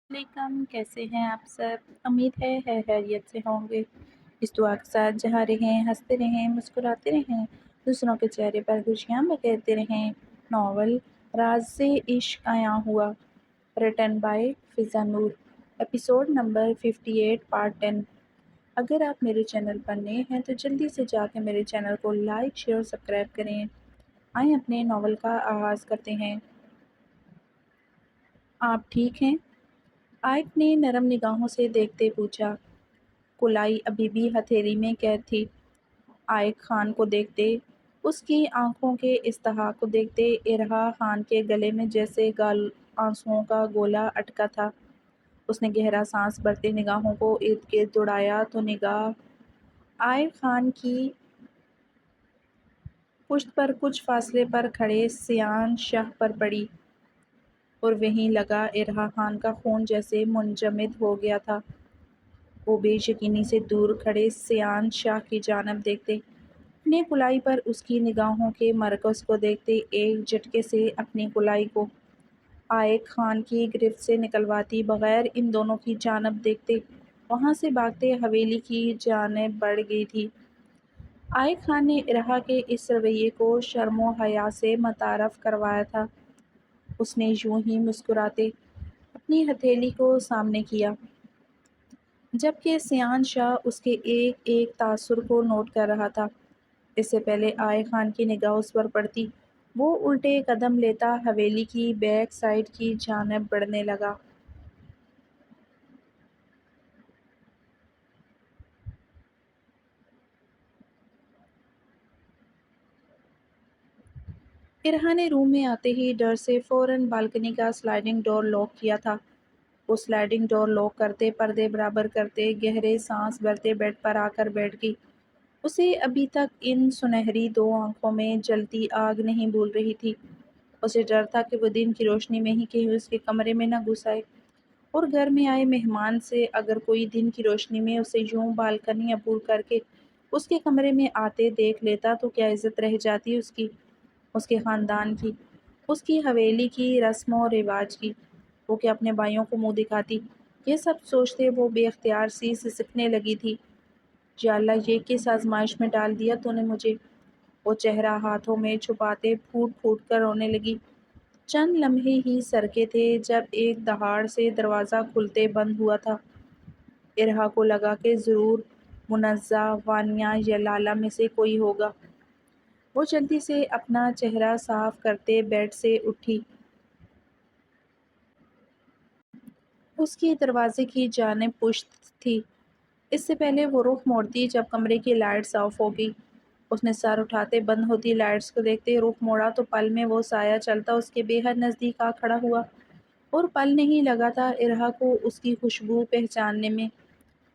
وعلیکم، کیسے ہیں آپ سب؟ امید ہے خیریت سے ہوں گے۔ اس دعا کے ساتھ جہاں رہیں، ہنستے رہیں، مسکراتے رہیں، دوسروں کے چہرے پر خوشیاں بکھیرتے رہیں۔ ناول راز سے عشق عیاں ہوا، ریٹن بائی فضا نور، ایپیسوڈ نمبر 58 پارٹ 10۔ اگر آپ میرے چینل پر نئے ہیں تو جلدی سے جا کے میرے چینل کو لائک، شیئر، سبسکرائب کریں۔ آئیں اپنے ناول کا آغاز کرتے ہیں۔ آپ ٹھیک ہیں؟ عائق نے نرم نگاہوں سے دیکھتے پوچھا۔ کلائی ابھی بھی ہتھیلی میں قید تھی۔ عائق خان کو دیکھتے، اس کی آنکھوں کے اصطحاق کو دیکھتے ارحا خان کے گلے میں جیسے آنسوؤں کا گولا اٹکا تھا۔ اس نے گہرا سانس بھرتے نگاہوں کو ارد گرد دوڑایا تو نگاہ عائق خان کی پشت پر کچھ فاصلے پر کھڑے سیان شاہ پر پڑی، اور وہیں لگا ارحا خان کا خون جیسے منجمد ہو گیا تھا۔ وہ بے یقینی سے دور کھڑے سیان شاہ کی جانب دیکھتے، اپنے کلائی پر اس کی نگاہوں کے مرکز کو دیکھتے، ایک جھٹکے سے اپنی کلائی کو عائق خان کی گرفت سے نکلواتی بغیر ان دونوں کی جانب دیکھتے وہاں سے بھاگتے حویلی کی جانب بڑھ گئی تھی۔ عائق خان نے ارحا کے اس رویے کو شرم و حیا سے متعارف کروایا تھا۔ اس نے یوں ہی مسکراتے اپنی ہتھیلی کو سامنے کیا، جبکہ سیان شاہ اس کے ایک ایک تاثر کو نوٹ کر رہا تھا۔ اس سے پہلے عائق خان کی نگاہ اس پر پڑتی، وہ الٹے قدم لیتا حویلی کی بیک سائڈ کی جانب بڑھنے لگا۔ ارحا نے روم میں آتے ہی ڈر سے فوراً بالکنی کا سلائڈنگ ڈور لاک کیا تھا۔ وہ سلائڈنگ ڈور لاک کرتے، پردے برابر کرتے، گہرے سانس بھرتے بیڈ پر آ کر بیٹھ گئی۔ اسے ابھی تک ان سنہری دو آنکھوں میں جلتی آگ نہیں بھول رہی تھی۔ اسے ڈر تھا کہ وہ دن کی روشنی میں ہی کہیں اس کے کمرے میں نہ گھس آئے، اور گھر میں آئے مہمان سے اگر کوئی دن کی روشنی میں اسے یوں بالکنی عبور کر کے اس کے کمرے میں آتے دیکھ لیتا تو کیا عزت رہ جاتی اس کی، اس کے خاندان کی، اس کی حویلی کی رسم و رواج کی۔ وہ کہ اپنے بھائیوں کو منہ دکھاتی۔ یہ سب سوچتے وہ بے اختیار سی سسکنے لگی تھی۔ یا اللہ، یہ کس آزمائش میں ڈال دیا تو نے مجھے؟ وہ چہرہ ہاتھوں میں چھپاتے پھوٹ پھوٹ کر رونے لگی۔ چند لمحے ہی سرکے تھے جب ایک دہاڑ سے دروازہ کھلتے بند ہوا تھا۔ ارحا کو لگا کہ ضرور منزہ، وانیہ یا لالا میں سے کوئی ہوگا۔ وہ جلدی سے اپنا چہرہ صاف کرتے بیڈ سے اٹھی۔ اس کی دروازے کی جانب پشت تھی۔ اس سے پہلے وہ رخ موڑتی جب کمرے کی لائٹس آف ہو گئی۔ اس نے سر اٹھاتے بند ہوتی لائٹس کو دیکھتے رخ موڑا تو پل میں وہ سایہ چلتا اس کے بے حد نزدیک آ کھڑا ہوا، اور پل نہیں لگا تھا ارحا کو اس کی خوشبو پہچاننے میں،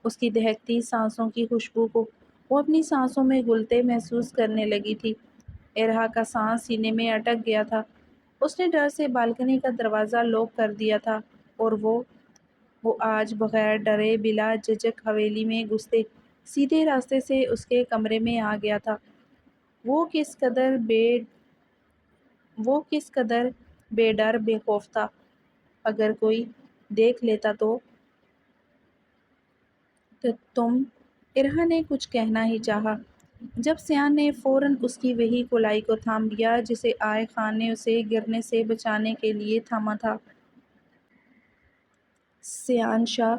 اس کی دہکتی سانسوں کی خوشبو کو۔ وہ اپنی سانسوں میں گھلتے محسوس کرنے لگی تھی۔ ارحا کا سانس سینے میں اٹک گیا تھا۔ اس نے ڈر سے بالکنی کا دروازہ لاک کر دیا تھا، اور وہ آج بغیر ڈرے بلا جھجک حویلی میں گھستے سیدھے راستے سے اس کے کمرے میں آ گیا تھا۔ وہ کس قدر بے ڈر بے خوف تھا۔ اگر کوئی دیکھ لیتا تو تم؟ ارحا نے کچھ کہنا ہی چاہا، جب سیان نے فوراً اس کی وہی کلائی کو تھام لیا جسے عائق خان نے اسے گرنے سے بچانے کے لیے تھاما تھا۔ سیان شاہ!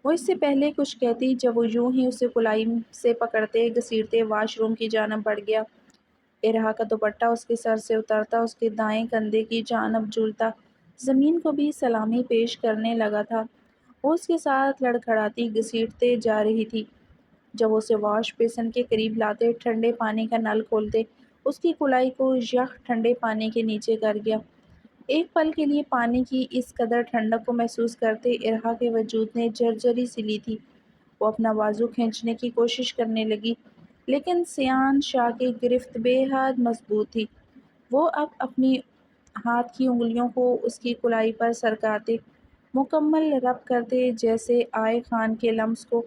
وہ اس سے پہلے کچھ کہتی جب وہ یوں ہی اسے کلائی سے پکڑتے گھسیٹتے واش روم کی جانب بڑھ گیا۔ ارحا کا دوپٹہ اس کے سر سے اترتا اس کے دائیں کندھے کی جانب جھولتا زمین کو بھی سلامی پیش کرنے لگا تھا۔ وہ اس کے ساتھ لڑکھڑاتی گھسیٹتے جا رہی تھی۔ جب اسے واش بیسن کے قریب لاتے ٹھنڈے پانی کا نل کھولتے اس کی کلائی کو یخ ٹھنڈے پانی کے نیچے کر گیا۔ ایک پل کے لیے پانی کی اس قدر ٹھنڈک کو محسوس کرتے ارحا کے وجود نے جھرجھری سی لی تھی۔ وہ اپنا بازو کھینچنے کی کوشش کرنے لگی، لیکن سیان شاہ کی گرفت بے حد مضبوط تھی۔ وہ اب اپنی ہاتھ کی انگلیوں کو اس کی کلائی پر سرکاتے مکمل ربط کرتے جیسے عائق خان کے لمس کو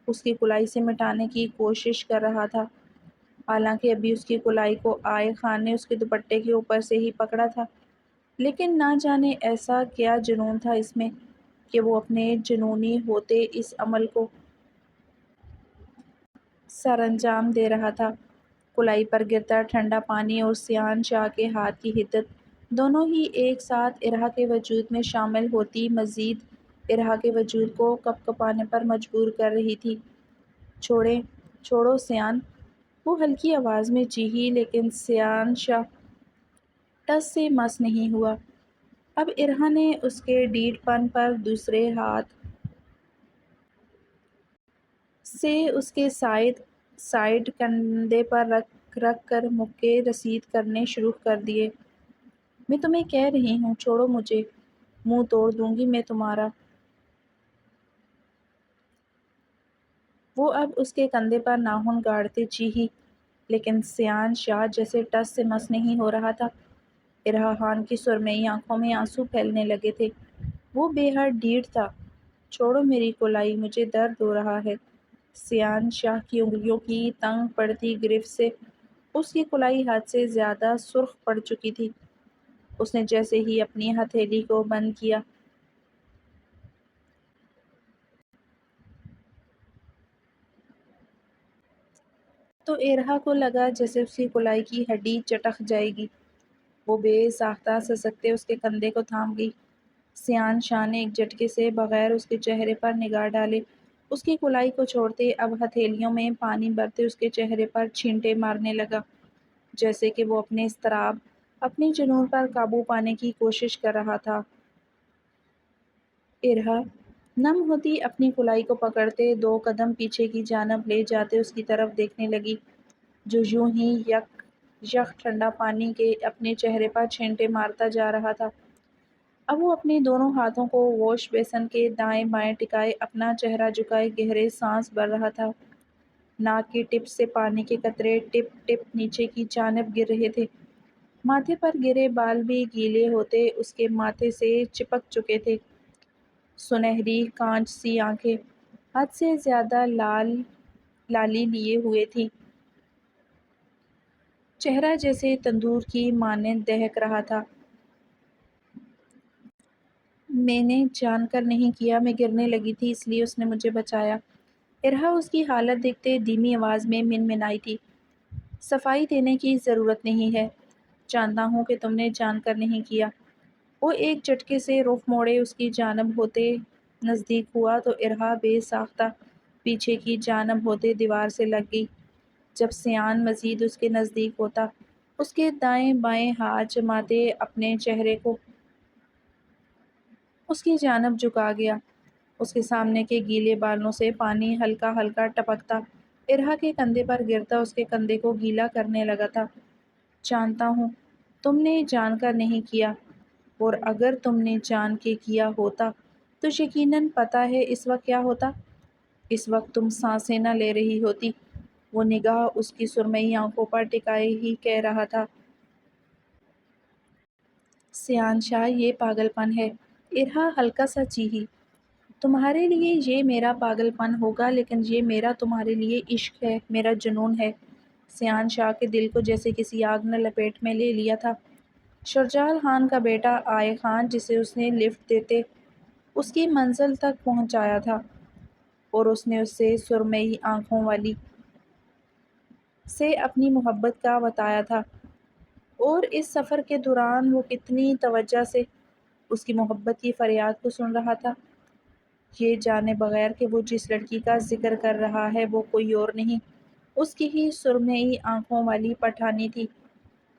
اس کی کلائی سے مٹانے کی کوشش کر رہا تھا، حالانکہ ابھی اس کی کلائی کو عائق خان نے اس کے دوپٹے کے اوپر سے ہی پکڑا تھا۔ لیکن نہ جانے ایسا کیا جنون تھا اس میں، کہ وہ اپنے جنونی ہوتے اس عمل کو سر انجام دے رہا تھا۔ کلائی پر گرتا ٹھنڈا پانی اور سیان شاہ کے ہاتھ کی حدت دونوں ہی ایک ساتھ ارہا کے وجود میں شامل ہوتی مزید ارہا کے وجود کو کپکپانے پر مجبور کر رہی تھی۔ چھوڑیں، چھوڑو سیان، وہ ہلکی آواز میں چیخی، لیکن سیان شاہ ٹس سے مس نہیں ہوا۔ اب ارہا نے اس کے ڈیڑھ پن پر دوسرے ہاتھ سے اس کے سائیڈ کندھے پر رکھ کر مکے رسید کرنے شروع کر دیے۔ میں تمہیں کہہ رہی ہوں، چھوڑو مجھے، منہ توڑ دوں گی میں تمہارا۔ وہ اب اس کے کندھے پر ناخن گاڑتے چیخی، لیکن سیان شاہ جیسے ٹس سے مس نہیں ہو رہا تھا۔ ارہا خان کی سرمئی آنکھوں میں آنسو پھیلنے لگے تھے۔ وہ بے حد ڈھیٹ تھا۔ چھوڑو میری کلائی، مجھے درد ہو رہا ہے۔ سیان شاہ کی انگلیوں کی تنگ پڑتی گرفت سے اس کی کلائی حد سے زیادہ سرخ پڑ چکی تھی۔ اس نے جیسے ہی اپنی ہتھیلی کو بند کیا تو ارہا کو لگا جیسے اس کی کلائی کی ہڈی چٹک جائے گی۔ وہ بے ساختہ سسکتے اس کے کندھے کو تھام گئی۔ سیان شاہ نے ایک جھٹکے سے بغیر اس کے چہرے پر نگاہ ڈالے اس کی کلائی کو چھوڑتے اب ہتھیلیوں میں پانی بھرتے اس کے چہرے پر چھینٹے مارنے لگا، جیسے کہ وہ اپنے اضطراب، اپنے جنون پر قابو پانے کی کوشش کر رہا تھا۔ ارہا نم ہوتی اپنی کلائی کو پکڑتے 2 قدم پیچھے کی جانب لے جاتے اس کی طرف دیکھنے لگی، جو یوں ہی یک یک ٹھنڈا پانی کے اپنے چہرے پر چھینٹے مارتا جا رہا تھا۔ اب وہ اپنے دونوں ہاتھوں کو واش بیسن کے دائیں بائیں ٹکائے اپنا چہرہ جھکائے گہرے سانس بھر رہا تھا۔ ناک کی ٹپ سے پانی کے قطرے ٹپ ٹپ نیچے کی جانب گر رہے تھے۔ ماتھے پر گرے بال بھی گیلے ہوتے اس کے ماتھے سے چپک چکے تھے۔ سنہری کانچ سی آنکھیں حد سے زیادہ لالی لیے ہوئے تھیں۔ چہرہ جیسے تندور کی مانند دہک رہا تھا۔ میں نے جان کر نہیں کیا، میں گرنے لگی تھی، اس لیے اس نے مجھے بچایا۔ ارہا اس کی حالت دیکھتے دھیمی آواز میں منمنائی تھی۔ صفائی دینے کی ضرورت نہیں ہے، جانتا ہوں کہ تم نے جان کر نہیں کیا۔ وہ ایک جھٹکے سے رخ موڑے اس کی جانب ہوتے نزدیک ہوا تو ارہا بے ساختہ پیچھے کی جانب ہوتے دیوار سے لگ گئی۔ جب سیان مزید اس کے نزدیک ہوتا، اس کے دائیں بائیں ہاتھ جماتے اپنے چہرے کو اس کی جانب جھکا گیا۔ اس کے سامنے کے گیلے بالوں سے پانی ہلکا ہلکا ٹپکتا ارہا کے کندھے پر گرتا اس کے کندھے کو گیلا کرنے لگا تھا۔ جانتا ہوں تم نے جان کر نہیں کیا، اور اگر تم نے جان کے کیا ہوتا تو یقیناً پتہ ہے اس وقت کیا ہوتا۔ اس وقت تم سانسیں نہ لے رہی ہوتی۔ وہ نگاہ اس کی سرمئی آنکھوں پر ٹکائے ہی کہہ رہا تھا۔ سیان شاہ، یہ پاگل پن ہے۔ ارہا ہلکا سا چیخی۔ تمہارے لیے یہ میرا پاگل پن ہوگا، لیکن یہ میرا تمہارے لیے عشق ہے، میرا جنون ہے۔ سیان شاہ کے دل کو جیسے کسی آگ نے لپیٹ میں لے لیا تھا۔ شرجال خان کا بیٹا آئے خان، جسے اس نے لفٹ دیتے اس کی منزل تک پہنچایا تھا، اور اس نے اسے سرمئی آنکھوں والی سے اپنی محبت کا بتایا تھا، اور اس سفر کے دوران وہ کتنی توجہ سے اس کی محبت کی فریاد کو سن رہا تھا، یہ جانے بغیر کہ وہ جس لڑکی کا ذکر کر رہا ہے وہ کوئی اور نہیں، اس کی ہی سرمئی آنکھوں والی پٹھانی تھی۔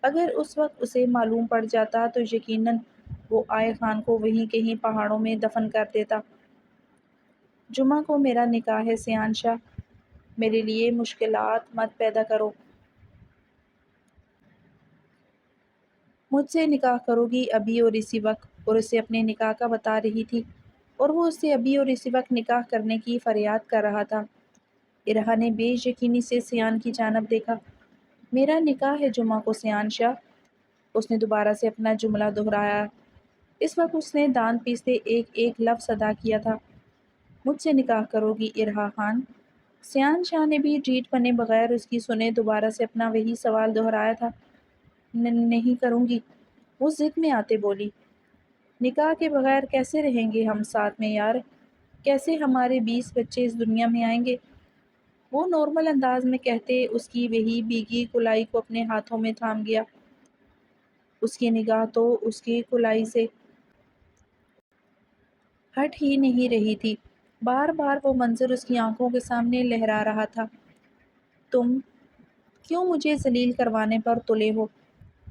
اگر اس وقت اسے معلوم پڑ جاتا تو یقیناً وہ آئے خان کو وہیں کہیں پہاڑوں میں دفن کر دیتا۔ جمعہ کو میرا نکاح ہے سیان شاہ، میرے لیے مشکلات مت پیدا کرو۔ مجھ سے نکاح کرو گی ابھی اور اسی وقت، اور اسے اپنے نکاح کا بتا رہی تھی، اور وہ اس سے ابھی اور اسی وقت نکاح کرنے کی فریاد کر رہا تھا۔ ارہا نے بے یقینی سے سیان کی جانب دیکھا۔ میرا نکاح ہے جمعہ کو سیان شاہ، اس نے دوبارہ سے اپنا جملہ دہرایا۔ اس وقت اس نے دانت پیستے ایک ایک لفظ ادا کیا تھا۔ مجھ سے نکاح کرو گی ارہا خان؟ سیان شاہ نے بھی ڈھیٹ بنے بغیر اس کی سنے دوبارہ سے اپنا وہی سوال دہرایا تھا۔ نہیں کروں گی، وہ ضد میں آتے بولی۔ نکاح کے بغیر کیسے رہیں گے ہم ساتھ میں یار؟ کیسے ہمارے 20 بچے اس دنیا میں آئیں گے؟ وہ نارمل انداز میں کہتے اس کی وہی بھیگی کلائی کو اپنے ہاتھوں میں تھام گیا۔ اس کی نگاہ تو اس کی کلائی سے ہٹ ہی نہیں رہی تھی، بار بار وہ منظر اس کی آنکھوں کے سامنے لہرا رہا تھا۔ تم کیوں مجھے ذلیل کروانے پر تلے ہو؟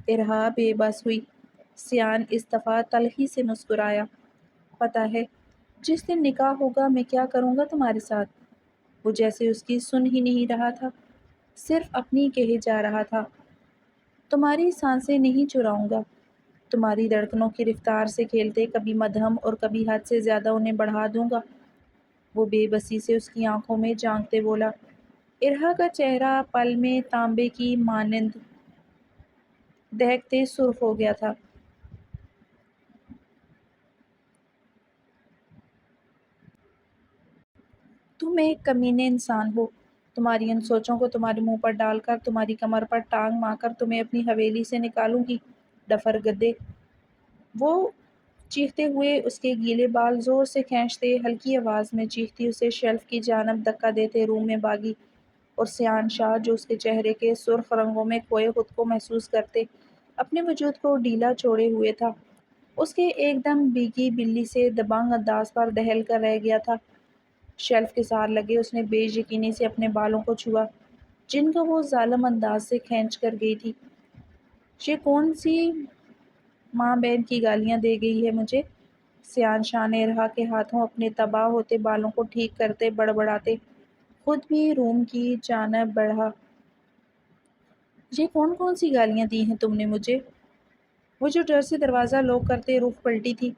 ارہا بے بس ہوئی۔ سیان اس دفعہ تلخی سے مسکرایا۔ پتہ ہے جس دن نکاح ہوگا میں کیا کروں گا تمہارے ساتھ؟ وہ جیسے اس کی سن ہی نہیں رہا تھا، صرف اپنی کہے جا رہا تھا۔ تمہاری سانسیں نہیں چراؤں گا، تمہاری دھڑکنوں کی رفتار سے کھیلتے کبھی مدھم اور کبھی حد سے زیادہ انہیں بڑھا دوں گا۔ وہ بے بسی سے اس کی آنکھوں میں جھانکتے بولا۔ ارہا کا چہرہ پل میں تانبے کی مانند دہکتے سرخ ہو گیا تھا۔ تم ایک کمینے انسان ہو، تمہاری ان سوچوں کو تمہارے منہ پر ڈال کر تمہاری کمر پر ٹانگ مار کر تمہیں اپنی حویلی سے نکالوں گی، ڈفر گدے۔ وہ چیختے ہوئے اس کے گیلے بال زور سے کھینچتے، ہلکی آواز میں چیختی اسے شیلف کی جانب دھکا دیتے روم میں بھاگی، اور سیان شاہ جو اس کے چہرے کے سرخ رنگوں میں کھوئے خود کو محسوس کرتے اپنے وجود کو ڈھیلا چھوڑے ہوئے تھا، اس کے ایک دم بھیگی بلی سے دبنگ انداز پر دہل کر رہ گیا تھا۔ شیلف کے سہار لگے اس نے بے یقینی سے اپنے بالوں کو چھوا جن کا وہ ظالم انداز سے کھینچ کر گئی تھی۔ یہ کون سی ماں بہن کی گالیاں دے گئی ہے مجھے؟ سیان شاہ نے ارہا کے ہاتھوں اپنے تباہ ہوتے بالوں کو ٹھیک کرتے بڑبڑاتے خود بھی روم کی جانب بڑھا۔ یہ کون سی گالیاں دی ہیں تم نے مجھے؟ وہ جو ڈر سے دروازہ لاک کرتے رخ پلٹی تھی،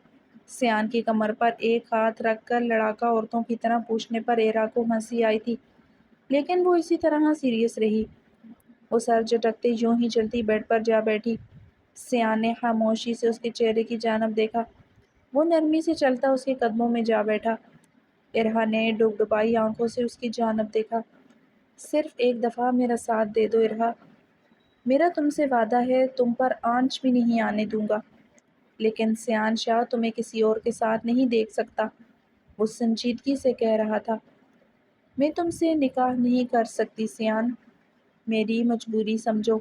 سیان کی کمر پر ایک ہاتھ رکھ کر لڑاکا عورتوں کی طرح پوچھنے پر ارہا کو ہنسی آئی تھی، لیکن وہ اسی طرح سیریس رہی۔ وہ سر جھٹکتے یوں ہی چلتی بیڈ پر جا بیٹھی۔ سیان نے خاموشی سے اس کے چہرے کی جانب دیکھا۔ وہ نرمی سے چلتا اس کے قدموں میں جا بیٹھا۔ ارہا نے ڈبڈبائی آنکھوں سے اس کی جانب دیکھا۔ صرف ایک دفعہ میرا ساتھ دے دو ارہا، میرا تم سے وعدہ ہے تم پر آنچ بھی نہیں آنے دوں گا۔ لیکن سیان شاہ تمہیں کسی اور کے ساتھ نہیں دیکھ سکتا، وہ سنجیدگی سے کہہ رہا تھا۔ میں تم سے نکاح نہیں کر سکتی سیان، میری مجبوری سمجھو۔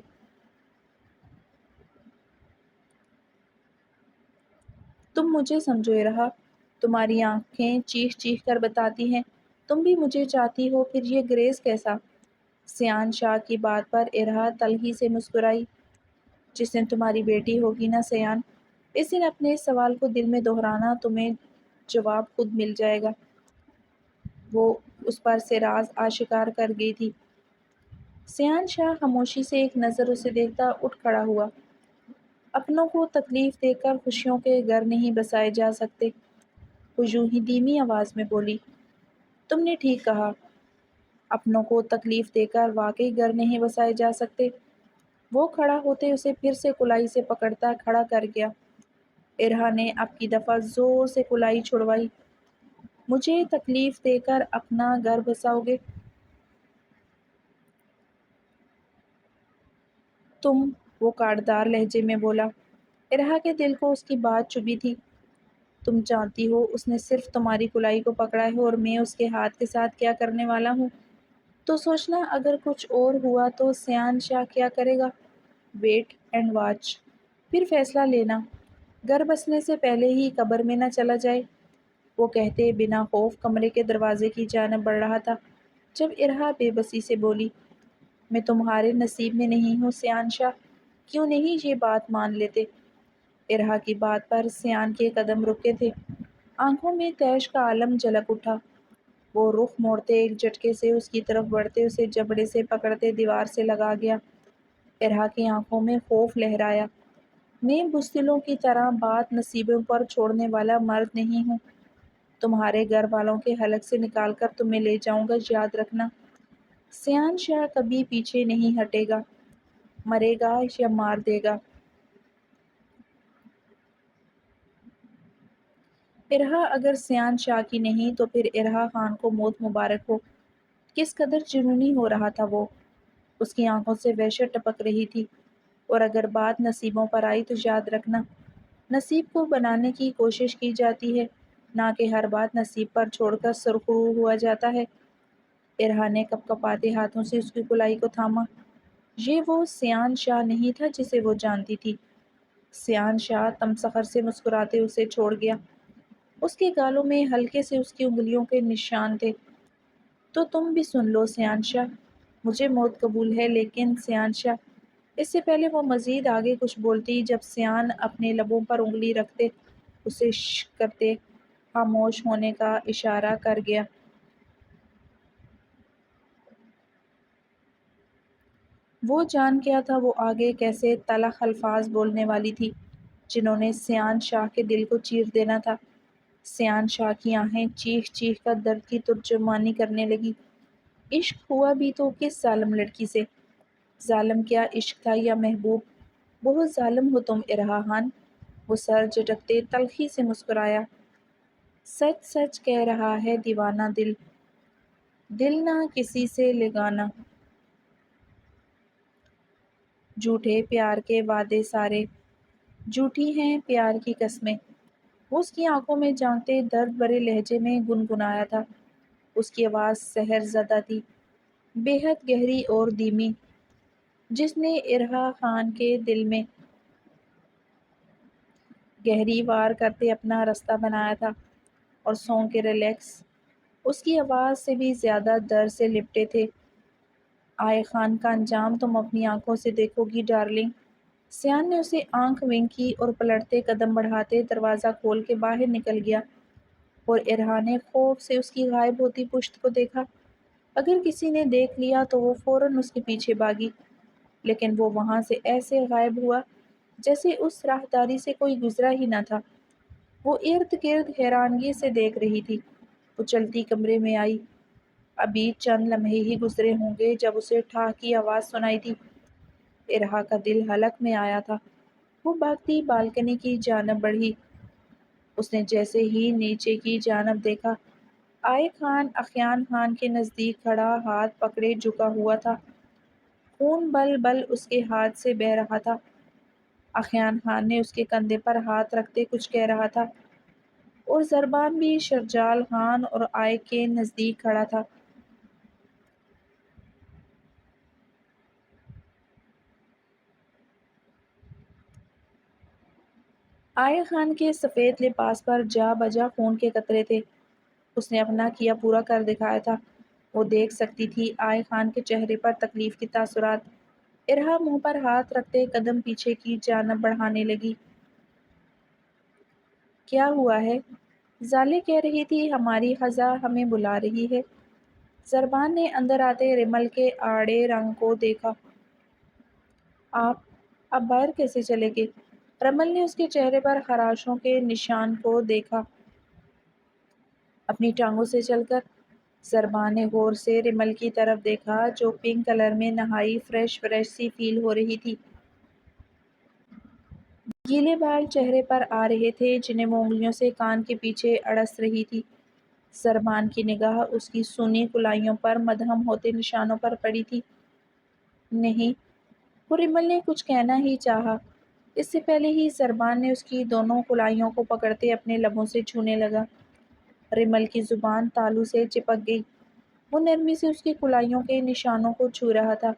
تم مجھے سمجھو ارہا، تمہاری آنکھیں چیخ چیخ کر بتاتی ہیں تم بھی مجھے چاہتی ہو، پھر یہ گریز کیسا؟ سیان شاہ کی بات پر ارہا تلخی سے مسکرائی۔ جس دن تمہاری بیٹی ہوگی نا سیان، اس دن اپنے اس سوال کو دل میں دہرانا، تمہیں جواب خود مل جائے گا۔ وہ اس پر سے راز آشکار کر گئی تھی۔ سیان شاہ خاموشی سے ایک نظر اسے دیکھتا اٹھ کھڑا ہوا۔ اپنوں کو تکلیف دے کر خوشیوں کے گھر نہیں بسائے جا سکتے، وہ یوں ہی دھیمی آواز میں بولی۔ تم نے ٹھیک کہا، اپنوں کو تکلیف دے کر واقعی گھر نہیں بسائے جا سکتے۔ وہ کھڑا ہوتے اسے پھر سے کلائی سے پکڑتا کھڑا کر گیا۔ ارہا نے اب کی دفعہ زور سے کلائی چھڑوائی۔ مجھے تکلیف دے کر اپنا گھر بساؤ گے تم؟ وہ کاٹدار لہجے میں بولا۔ ارہا کے دل کو اس کی بات چبھی تھی۔ تم جانتی ہو اس نے صرف تمہاری کلائی کو پکڑا ہے اور میں اس کے ہاتھ کے ساتھ کیا کرنے والا ہوں؟ تو سوچنا اگر کچھ اور ہوا تو سیان شاہ کیا کرے گا؟ ویٹ اینڈ واچ، پھر فیصلہ لینا، گھر بسنے سے پہلے ہی قبر میں نہ چلا جائے۔ وہ کہتے بنا خوف کمرے کے دروازے کی جانب بڑھ رہا تھا جب ارہا بے بسی سے بولی۔ میں تمہارے نصیب میں نہیں ہوں سیان شاہ، کیوں نہیں یہ بات مان لیتے؟ ارہا کی بات پر سیان کے قدم رکے تھے، آنکھوں میں تیش کا عالم جھلک اٹھا۔ وہ رخ موڑتے ایک جھٹکے سے اس کی طرف بڑھتے اسے جبڑے سے پکڑتے دیوار سے لگا گیا۔ ارہا کی آنکھوں میں خوف لہرایا۔ میں بزدلوں کی طرح بات نصیبوں پر چھوڑنے والا مرد نہیں ہوں، تمہارے گھر والوں کے حلق سے نکال کر تمہیں لے جاؤں گا، یاد رکھنا۔ سیان شاہ کبھی پیچھے نہیں ہٹے گا، مرے گا یا مار دے گا۔ ارہا اگر سیان شاہ کی نہیں تو پھر ارہا خان کو موت مبارک ہو۔ کس قدر جنونی ہو رہا تھا وہ، اس کی آنکھوں سے وحشت ٹپک رہی تھی۔ اور اگر بات نصیبوں پر آئی تو یاد رکھنا، نصیب کو بنانے کی کوشش کی جاتی ہے، نہ کہ ہر بات نصیب پر چھوڑ کر سرخرو ہوا جاتا ہے۔ ارہا نے کپ کپاتے ہاتھوں سے اس کی کلائی کو تھاما۔ یہ وہ سیان شاہ نہیں تھا جسے وہ جانتی تھی۔ سیان شاہ تمسخر سے مسکراتے اسے چھوڑ گیا۔ اس کے گالوں میں ہلکے سے اس کی انگلیوں کے نشان تھے۔ تو تم بھی سن لو سیان شاہ، مجھے موت قبول ہے، لیکن سیان شاہ، اس سے پہلے وہ مزید آگے کچھ بولتی جب سیان اپنے لبوں پر انگلی رکھتے اسے شش کرتے خاموش ہونے کا اشارہ کر گیا۔ وہ جان گیا تھا وہ آگے کیسے تلخ الفاظ بولنے والی تھی جنہوں نے سیان شاہ کے دل کو چیر دینا تھا۔ سیان شاہ کی آہیں چیخ چیخ کر درد کی ترجمانی کرنے لگی۔ عشق ہوا بھی تو کس ظالم لڑکی سے؟ ظالم کیا عشق تھا یا محبوب؟ بہت ظالم ہو تم ارہا خان۔ وہ سر جھٹکتے تلخی سے مسکرایا۔ سچ سچ کہہ رہا ہے دیوانہ دل، دل نہ کسی سے لگانا۔ جھوٹے پیار کے وعدے سارے، جھوٹی ہیں پیار کی قسمیں۔ وہ اس کی آنکھوں میں جھانکتے درد بھرے لہجے میں گنگنایا تھا۔ اس کی آواز سحر زدہ تھی، بے حد گہری اور دھیمی، جس نے ارہا خان کے دل میں گہری وار کرتے اپنا رستہ بنایا تھا۔ اور سونگ کے ریلیکس اس کی آواز سے بھی زیادہ درد سے لپٹے تھے۔ آئے خان کا انجام تم اپنی آنکھوں سے دیکھو گی ڈارلنگ۔ سیان نے اسے آنکھ ونک کی اور پلٹتے قدم بڑھاتے دروازہ کھول کے باہر نکل گیا، اور ارہا نے خوف سے اس کی غائب ہوتی پشت کو دیکھا۔ اگر کسی نے دیکھ لیا تو وہ فوراً اس کے پیچھے بھاگی، لیکن وہ وہاں سے ایسے غائب ہوا جیسے اس راہداری سے کوئی گزرا ہی نہ تھا۔ وہ ارد گرد حیرانگی سے دیکھ رہی تھی۔ وہ چلتی کمرے میں آئی۔ ابھی چند لمحے ہی گزرے ہوں گے جب اسے ٹھاہ کی آواز سنائی دی۔ ارہا کا دل حلق میں آیا تھا۔ وہ بھاگتی بالکنی کی جانب بڑھی۔ اس نے جیسے ہی نیچے کی جانب دیکھا، آئے خان اخیان خان کے نزدیک کھڑا ہاتھ پکڑے جھکا ہوا تھا۔ خون بل بل اس کے ہاتھ سے بہہ رہا تھا۔ اخیان خان نے اس کے کندھے پر ہاتھ رکھتے کچھ کہہ رہا تھا، اور زربان بھی شرجال خان اور آئے کے نزدیک کھڑا تھا۔ آئے خان کے سفید لباس پر جا بجا خون کے قطرے تھے۔ اس نے اپنا کیا پورا کر دکھایا تھا۔ وہ دیکھ سکتی تھی آئے خان کے چہرے پر تکلیف کے تاثرات۔ ارہا منہ پر ہاتھ رکھتے قدم پیچھے کی جانب بڑھانے لگی۔ کیا ہوا ہے؟ زالے کہہ رہی تھی ہماری خزاں ہمیں بلا رہی ہے۔ زربان نے اندر آتے رمل کے آڑے رنگ کو دیکھا۔ آپ باہر کیسے چلے گئے؟ رمل نے اس کے چہرے پر خراشوں کے نشان کو دیکھا۔ اپنی ٹانگوں سے چل کر۔ زربان نے غور سے رمل کی طرف دیکھا جو پنک کلر میں نہائی فریش سی فیل ہو رہی تھی۔ گیلے بال چہرے پر آ رہے تھے جنہیں وہ انگلیوں سے کان کے پیچھے اڑس رہی تھی۔ زربان کی نگاہ اس کی سونی کلائیوں پر مدھم ہوتے نشانوں پر پڑی تھی۔ نہیں، وہ رمل نے کچھ کہنا ہی چاہا، اس سے پہلے ہی زربان نے اس کی دونوں کلائیوں کو پکڑتے اپنے لبوں سے چھونے لگا۔ رمل کی زبان تالو سے چپک گئی۔ وہ نرمی سے اس کی کلائیوں کے نشانوں کو چھو رہا تھا۔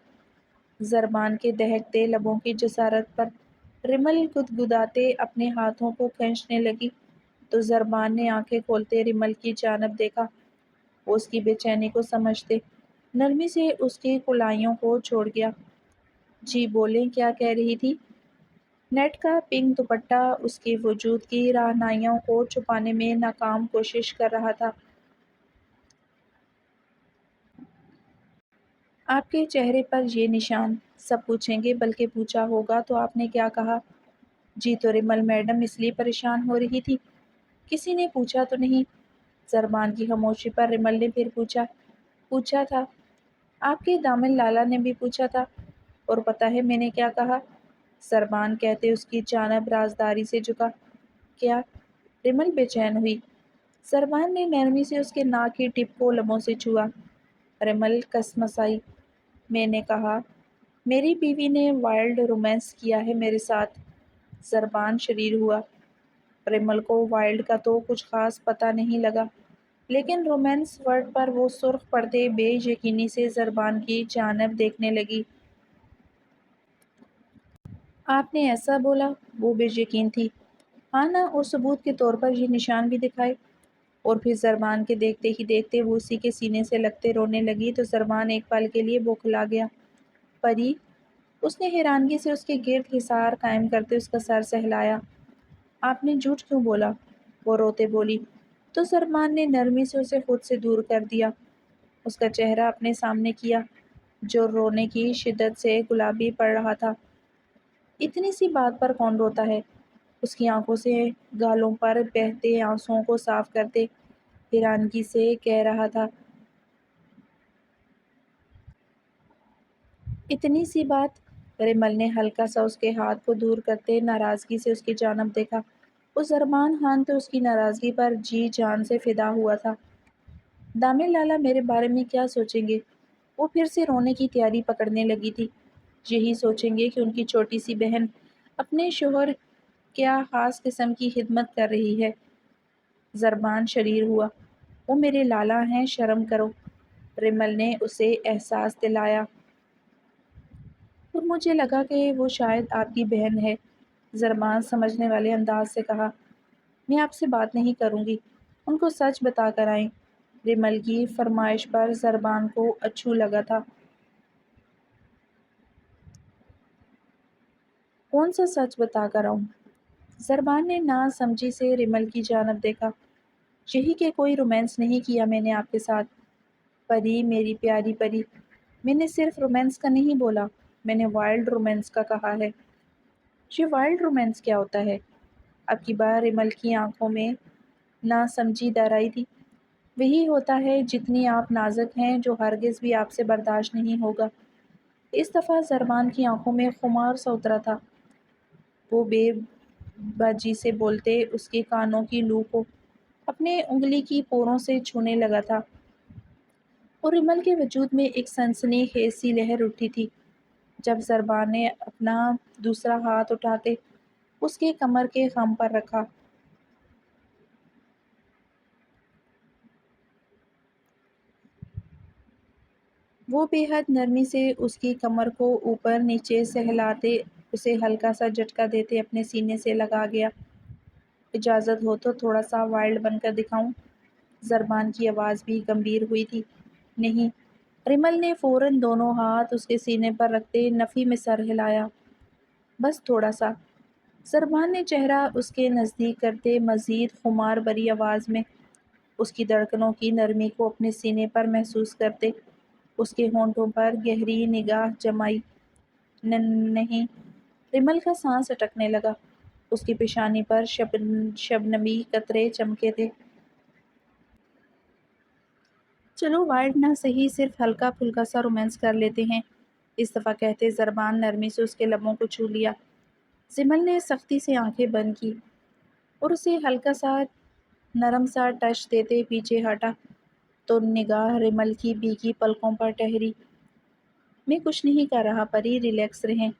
زربان کے دہکتے لبوں کی جسارت پر رمل گدگداتے اپنے ہاتھوں کو کھینچنے لگی تو زربان نے آنکھیں کھولتے رمل کی جانب دیکھا۔ وہ اس کی بے چینی کو سمجھتے نرمی سے اس کی کلائیوں کو چھوڑ گیا۔ جی بولیں، کیا کہہ رہی تھی؟ نیٹ کا پنک دوپٹہ اس کے وجود کی رہنائیوں کو چھپانے میں ناکام کوشش کر رہا تھا۔ آپ کے چہرے پر یہ نشان، سب پوچھیں گے، بلکہ پوچھا ہوگا تو آپ نے کیا کہا؟ جی تو رمل میڈم اس لیے پریشان ہو رہی تھی، کسی نے پوچھا تو نہیں؟ زربان کی خاموشی پر رمل نے پھر پوچھا۔ پوچھا تھا، آپ کے دامن لالا نے بھی پوچھا تھا، اور پتہ ہے میں نے کیا کہا؟ زربان کہتے اس کی جانب رازداری سے جھکا۔ کیا؟ رمل بے چین ہوئی۔ زربان نے نرمی سے اس کے ناک کی ٹپ کو لبوں سے چھوا۔ رمل کسمسائی۔ میں نے کہا، میری بیوی نے وائلڈ رومانس کیا ہے میرے ساتھ۔ زربان شریر ہوا۔ ریمل کو وائلڈ کا تو کچھ خاص پتہ نہیں لگا، لیکن رومانس ورڈ پر وہ سرخ پڑتے بے یقینی سے زربان کی جانب دیکھنے لگی۔ آپ نے ایسا بولا؟ وہ بے یقین تھی۔ ہاں نا، اور ثبوت کے طور پر یہ نشان بھی دکھائے۔ اور پھر زربان کے دیکھتے ہی دیکھتے وہ اسی کے سینے سے لگتے رونے لگی تو زربان ایک پل کے لیے بوکھلا گیا۔ پری، اس نے حیرانگی سے اس کے گرد حصار قائم کرتے اس کا سر سہلایا۔ آپ نے جھوٹ کیوں بولا؟ وہ روتے بولی تو زربان نے نرمی سے اسے خود سے دور کر دیا، اس کا چہرہ اپنے سامنے کیا جو رونے کی شدت سے گلابی پڑ رہا تھا۔ اتنی سی بات پر کون روتا ہے؟ اس کی آنکھوں سے گالوں پر بہتے آنسوؤں کو صاف کرتے حیرانگی سے کہہ رہا تھا۔ اتنی سی بات؟ ریمل نے ہلکا سا اس کے ہاتھ کو دور کرتے ناراضگی سے اس کی جانب دیکھا۔ وہ زربان خان تو اس کی ناراضگی پر جی جان سے فدا ہوا تھا۔ دامن لالا میرے بارے میں کیا سوچیں گے؟ وہ پھر سے رونے کی تیاری پکڑنے لگی تھی۔ یہی سوچیں گے کہ ان کی چھوٹی سی بہن اپنے شوہر کیا خاص قسم کی خدمت کر رہی ہے۔ زربان شریر ہوا۔ وہ میرے لالا ہیں، شرم کرو، ریمل نے اسے احساس دلایا۔ اور مجھے لگا کہ وہ شاید آپ کی بہن ہے، زربان سمجھنے والے انداز سے کہا۔ میں آپ سے بات نہیں کروں گی، ان کو سچ بتا کر آئیں۔ ریمل کی فرمائش پر زربان کو اچھو لگا تھا۔ کون سا سچ بتا کر آؤں؟ زربان نے نا سمجھی سے ریمل کی جانب دیکھا۔ یہی کہ کوئی رومانس نہیں کیا میں نے آپ کے ساتھ۔ پری، میری پیاری پری، میں نے صرف رومانس کا نہیں بولا، میں نے وائلڈ رومانس کا کہا ہے۔ یہ وائلڈ رومانس کیا ہوتا ہے؟ اب کی بار ریمل کی آنکھوں میں نا سمجھی در آئی تھی۔ وہی ہوتا ہے جتنی آپ نازک ہیں جو ہرگز بھی آپ سے برداشت نہیں ہوگا۔ اس دفعہ زربان کی آنکھوں میں خمار سا اترا تھا۔ وہ بے باجی سے بولتے اس کے کانوں کی لو کو اپنے انگلی کی پوروں سے چھونے لگا تھا، اور ریمل کے وجود میں ایک سنسنی خیز سی لہر اٹھی تھی جب زربان نے اپنا دوسرا ہاتھ اٹھاتے اس کے کمر کے خم پر رکھا۔ وہ بے حد نرمی سے اس کی کمر کو اوپر نیچے سہلاتے اسے ہلکا سا جھٹکا دیتے اپنے سینے سے لگا گیا۔ اجازت ہو تو تھوڑا سا وائلڈ بن کر دکھاؤں؟ زربان کی آواز بھی گمبھیر ہوئی تھی۔ نہیں، ریمل نے فوراً دونوں ہاتھ اس کے سینے پر رکھتے نفی میں سر ہلایا۔ بس تھوڑا سا۔ زربان نے چہرہ اس کے نزدیک کرتے مزید خمار بری آواز میں اس کی دھڑکنوں کی نرمی کو اپنے سینے پر محسوس کرتے اس کے ہونٹوں پر گہری نگاہ جمائی۔ نہیں۔ ریمل کا سانس اٹکنے لگا، اس کی پیشانی پر شبنمی قطرے چمکے تھے۔ چلو وائلڈ نہ صحیح، صرف ہلکا پھلکا سا رومانس کر لیتے ہیں، اس دفعہ کہتے زربان نرمی سے اس کے لبوں کو چھو لیا۔ ریمل نے سختی سے آنکھیں بند کی اور اسے ہلکا سا نرم سا ٹچ دیتے پیچھے ہٹا تو نگاہ ریمل کی بھیگی پلکوں پر ٹہری۔ میں کچھ نہیں کر رہا پری، ریلیکس رہیں۔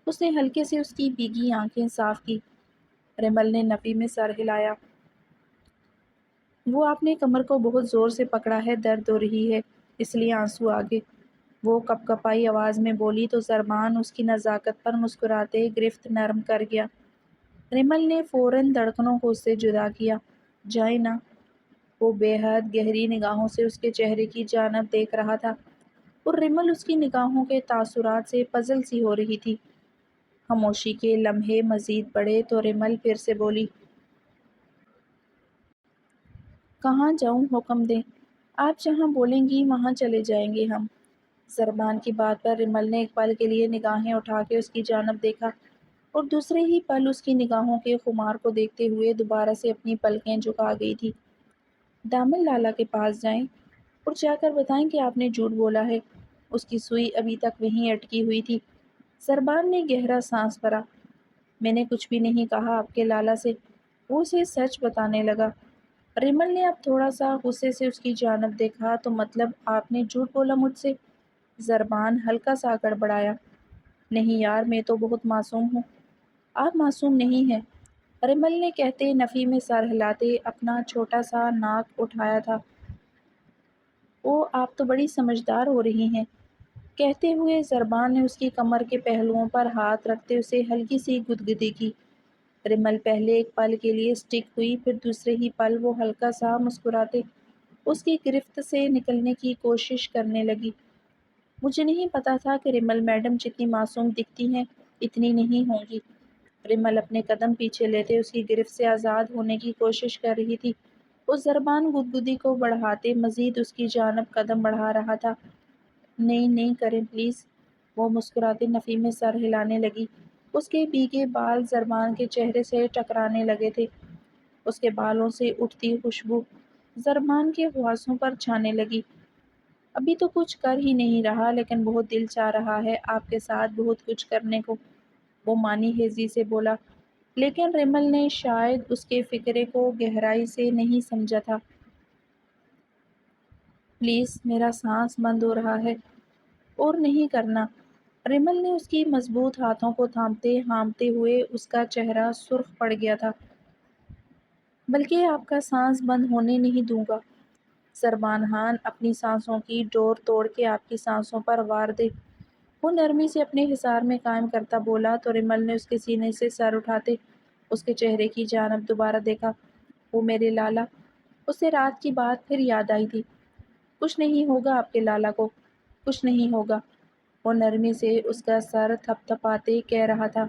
اس نے ہلکے سے اس کی بھیگی آنکھیں صاف کی۔ ریمل نے نفی میں سر ہلایا۔ وہ آپ نے کمر کو بہت زور سے پکڑا ہے، درد ہو رہی ہے، اس لیے آنسو آگے، وہ کپ کپائی آواز میں بولی تو زربان اس کی نزاکت پر مسکراتے گرفت نرم کر گیا۔ ریمل نے فوراً دھڑکنوں کو اس سے جدا کیا۔ جائیں نا۔ وہ بے حد گہری نگاہوں سے اس کے چہرے کی جانب دیکھ رہا تھا اور ریمل اس کی نگاہوں کے تاثرات سے پزل سی ہو رہی تھی۔ خاموشی کے لمحے مزید بڑھے تو ریمل پھر سے بولی۔ کہاں جاؤں، حکم دیں، آپ جہاں بولیں گی وہاں چلے جائیں گے ہم۔ زربان کی بات پر ریمل نے ایک پل کے لیے نگاہیں اٹھا کے اس کی جانب دیکھا اور دوسرے ہی پل اس کی نگاہوں کے خمار کو دیکھتے ہوئے دوبارہ سے اپنی پلکیں جھکا گئی تھی۔ دامن لالا کے پاس جائیں اور جا کر بتائیں کہ آپ نے جھوٹ بولا ہے۔ اس کی سوئی ابھی تک وہیں اٹکی ہوئی تھی۔ زربان نے گہرا سانس بھرا۔ میں نے کچھ بھی نہیں کہا آپ کے لالا سے، وہ اسے سچ بتانے لگا۔ ریمل نے اب تھوڑا سا غصے سے اس کی جانب دیکھا تو مطلب آپ نے جھوٹ بولا مجھ سے؟ زربان ہلکا سا گڑبڑایا۔ نہیں یار، میں تو بہت معصوم ہوں۔ آپ معصوم نہیں ہیں، ریمل نے کہتے نفی میں سر ہلاتے اپنا چھوٹا سا ناک اٹھایا تھا۔ او آپ تو بڑی سمجھدار ہو رہی ہیں، کہتے ہوئے زربان نے اس کی کمر کے پہلوؤں پر ہاتھ رکھتے اسے ہلکی سی گدگدی کی۔ ریمل پہلے ایک پل کے لیے اسٹک ہوئی، پھر دوسرے ہی پل وہ ہلکا سا مسکراتے اس کی گرفت سے نکلنے کی کوشش کرنے لگی۔ مجھے نہیں پتا تھا کہ ریمل میڈم جتنی معصوم دکھتی ہیں اتنی نہیں ہوں گی۔ ریمل اپنے قدم پیچھے لیتے اس کی گرفت سے آزاد ہونے کی کوشش کر رہی تھی۔ اس زربان گدگدی کو بڑھاتے مزید اس کی جانب قدم بڑھا رہا تھا۔ نہیں نہیں کریں پلیز، وہ مسکراتے نفی میں سر ہلانے لگی۔ اس کے بھیگے بال زربان کے چہرے سے ٹکرانے لگے تھے۔ اس کے بالوں سے اٹھتی خوشبو زربان کے حواسوں پر چھانے لگی۔ ابھی تو کچھ کر ہی نہیں رہا، لیکن بہت دل چاہ رہا ہے آپ کے ساتھ بہت کچھ کرنے کو، وہ مانی ہیزی سے بولا۔ لیکن ریمل نے شاید اس کے فکرے کو گہرائی سے نہیں سمجھا تھا۔ پلیز، میرا سانس بند ہو رہا ہے۔ اور نہیں کرنا۔ ریمل نے اس کی مضبوط ہاتھوں کو تھامتے ہامتے ہوئے اس کا چہرہ سرخ پڑ گیا تھا۔ بلکہ آپ کا سانس بند ہونے نہیں دوں گا۔ زربان خان اپنی سانسوں کی ڈور توڑ کے آپ کی سانسوں پر وار دے، وہ نرمی سے اپنے حصار میں قائم کرتا بولا تو ریمل نے اس کے سینے سے سر اٹھاتے اس کے چہرے کی جانب دوبارہ دیکھا۔ وہ میرے لالا، اسے رات کی بات پھر یاد آئی تھی۔ کچھ نہیں ہوگا آپ کے لالا کو، کچھ نہیں ہوگا، وہ نرمی سے اس کا سر تھپ تھپاتے کہہ رہا تھا۔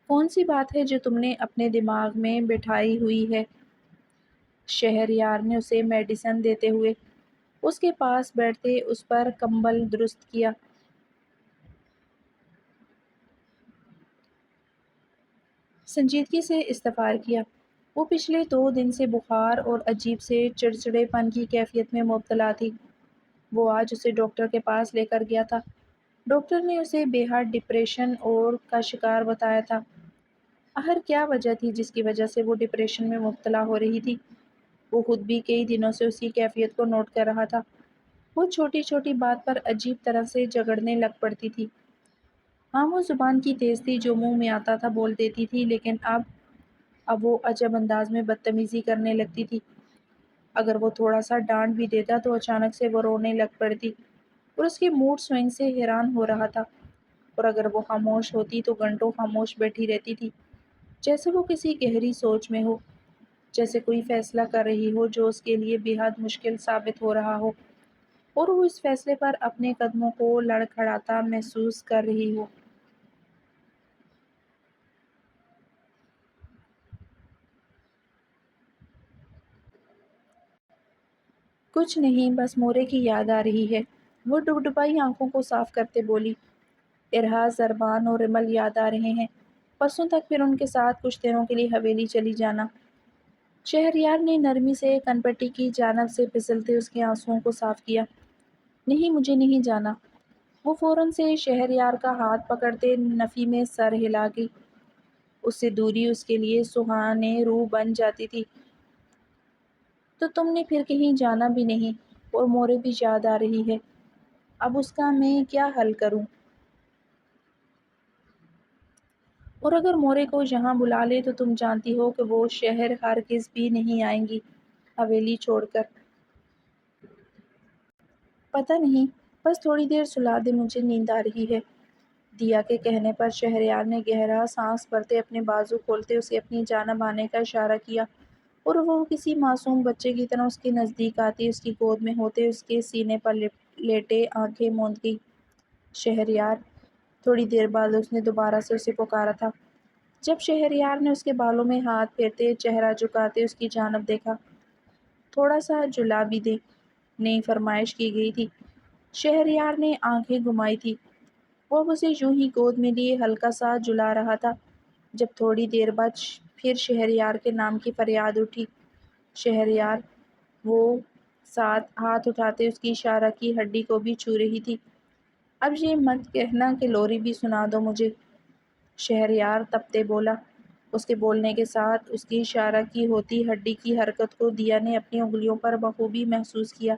کون سی بات ہے جو تم نے اپنے دماغ میں بٹھائی ہوئی ہے؟ شہریار نے اسے میڈیسن دیتے ہوئے اس کے پاس بیٹھتے اس پر کمبل درست کیا۔ سنجیدگی سے استفار کیا۔ وہ پچھلے 2 دن سے بخار اور عجیب سے چڑچڑے پن کی کیفیت میں مبتلا تھی۔ وہ آج اسے ڈاکٹر کے پاس لے کر گیا تھا۔ ڈاکٹر نے اسے بے حد ڈپریشن اور کا شکار بتایا تھا۔ آخر کیا وجہ تھی جس کی وجہ سے وہ ڈپریشن میں مبتلا ہو رہی تھی؟ وہ خود بھی کئی دنوں سے اس کی کیفیت کو نوٹ کر رہا تھا۔ وہ چھوٹی چھوٹی بات پر عجیب طرح سے جھگڑنے لگ پڑتی تھی۔ ہاں، وہ زبان کی تیز تھی، جو منہ میں آتا تھا بول دیتی تھی، لیکن اب وہ عجب انداز میں بدتمیزی کرنے لگتی تھی۔ اگر وہ تھوڑا سا ڈانٹ بھی دیتا تو اچانک سے وہ رونے لگ پڑتی اور اس کے موڈ سوئنگ سے حیران ہو رہا تھا۔ اور اگر وہ خاموش ہوتی تو گھنٹوں خاموش بیٹھی رہتی تھی، جیسے وہ کسی گہری سوچ میں ہو، جیسے کوئی فیصلہ کر رہی ہو جو اس کے لیے بے حد مشکل ثابت ہو رہا ہو، اور وہ اس فیصلے پر اپنے قدموں کو لڑکھڑاتا محسوس کر رہی ہو۔ کچھ نہیں، بس مورے کی یاد آ رہی ہے، وہ ڈبڈبائی آنکھوں کو صاف کرتے بولی۔ ارحاز، زربان اور ریمل یاد آ رہے ہیں، پرسوں تک پھر ان کے ساتھ کچھ دنوں کے لیے حویلی چلی جانا۔ شہریار نے نرمی سے کنپٹی کی جانب سے پھسلتے اس کے آنسوؤں کو صاف کیا۔ نہیں، مجھے نہیں جانا۔ وہ فوراً سے شہریار کا ہاتھ پکڑتے نفی میں سر ہلا گئی۔ اس سے دوری اس کے لیے سہانے روح بن جاتی تھی۔ تو تم نے پھر کہیں جانا بھی نہیں، اور مورے بھی یاد آ رہی ہے، اب اس کا میں کیا حل کروں؟ اور اگر مورے کو یہاں بلا لے تو تم جانتی ہو کہ وہ شہر ہرگز بھی نہیں آئیں گی حویلی چھوڑ کر۔ پتہ نہیں، بس تھوڑی دیر سلا دے، مجھے نیند آ رہی ہے۔ دیا کے کہنے پر شہریار نے گہرا سانس بھرتے اپنے بازو کھولتے اسے اپنی جانب آنے کا اشارہ کیا، اور وہ کسی معصوم بچے کی طرح اس کے نزدیک آتی اس کی گود میں ہوتے اس کے سینے پر لیٹے آنکھیں موند گئی۔ شہریار! تھوڑی دیر بعد اس نے دوبارہ سے اسے پکارا تھا۔ جب شہریار نے اس کے بالوں میں ہاتھ پھیرتے چہرہ جھکاتے اس کی جانب دیکھا۔ تھوڑا سا جھلا بھی دے، نئی فرمائش کی گئی تھی۔ شہریار نے آنکھیں گھمائی تھی۔ وہ اب اسے یوں ہی گود میں لیے ہلکا سا جھلا رہا تھا، جب تھوڑی دیر بعد پھر شہریار کے نام کی فریاد اٹھی۔ شہریار! وہ ساتھ ہاتھ اٹھاتے اس کی اشارہ کی ہڈی کو بھی چھو رہی تھی۔ اب یہ مت کہنا کہ لوری بھی سنا دو مجھے، شہریار تپتے بولا۔ اس کے بولنے کے ساتھ اس کی اشارہ کی ہوتی ہڈی کی حرکت کو دیا نے اپنی انگلیوں پر بخوبی محسوس کیا۔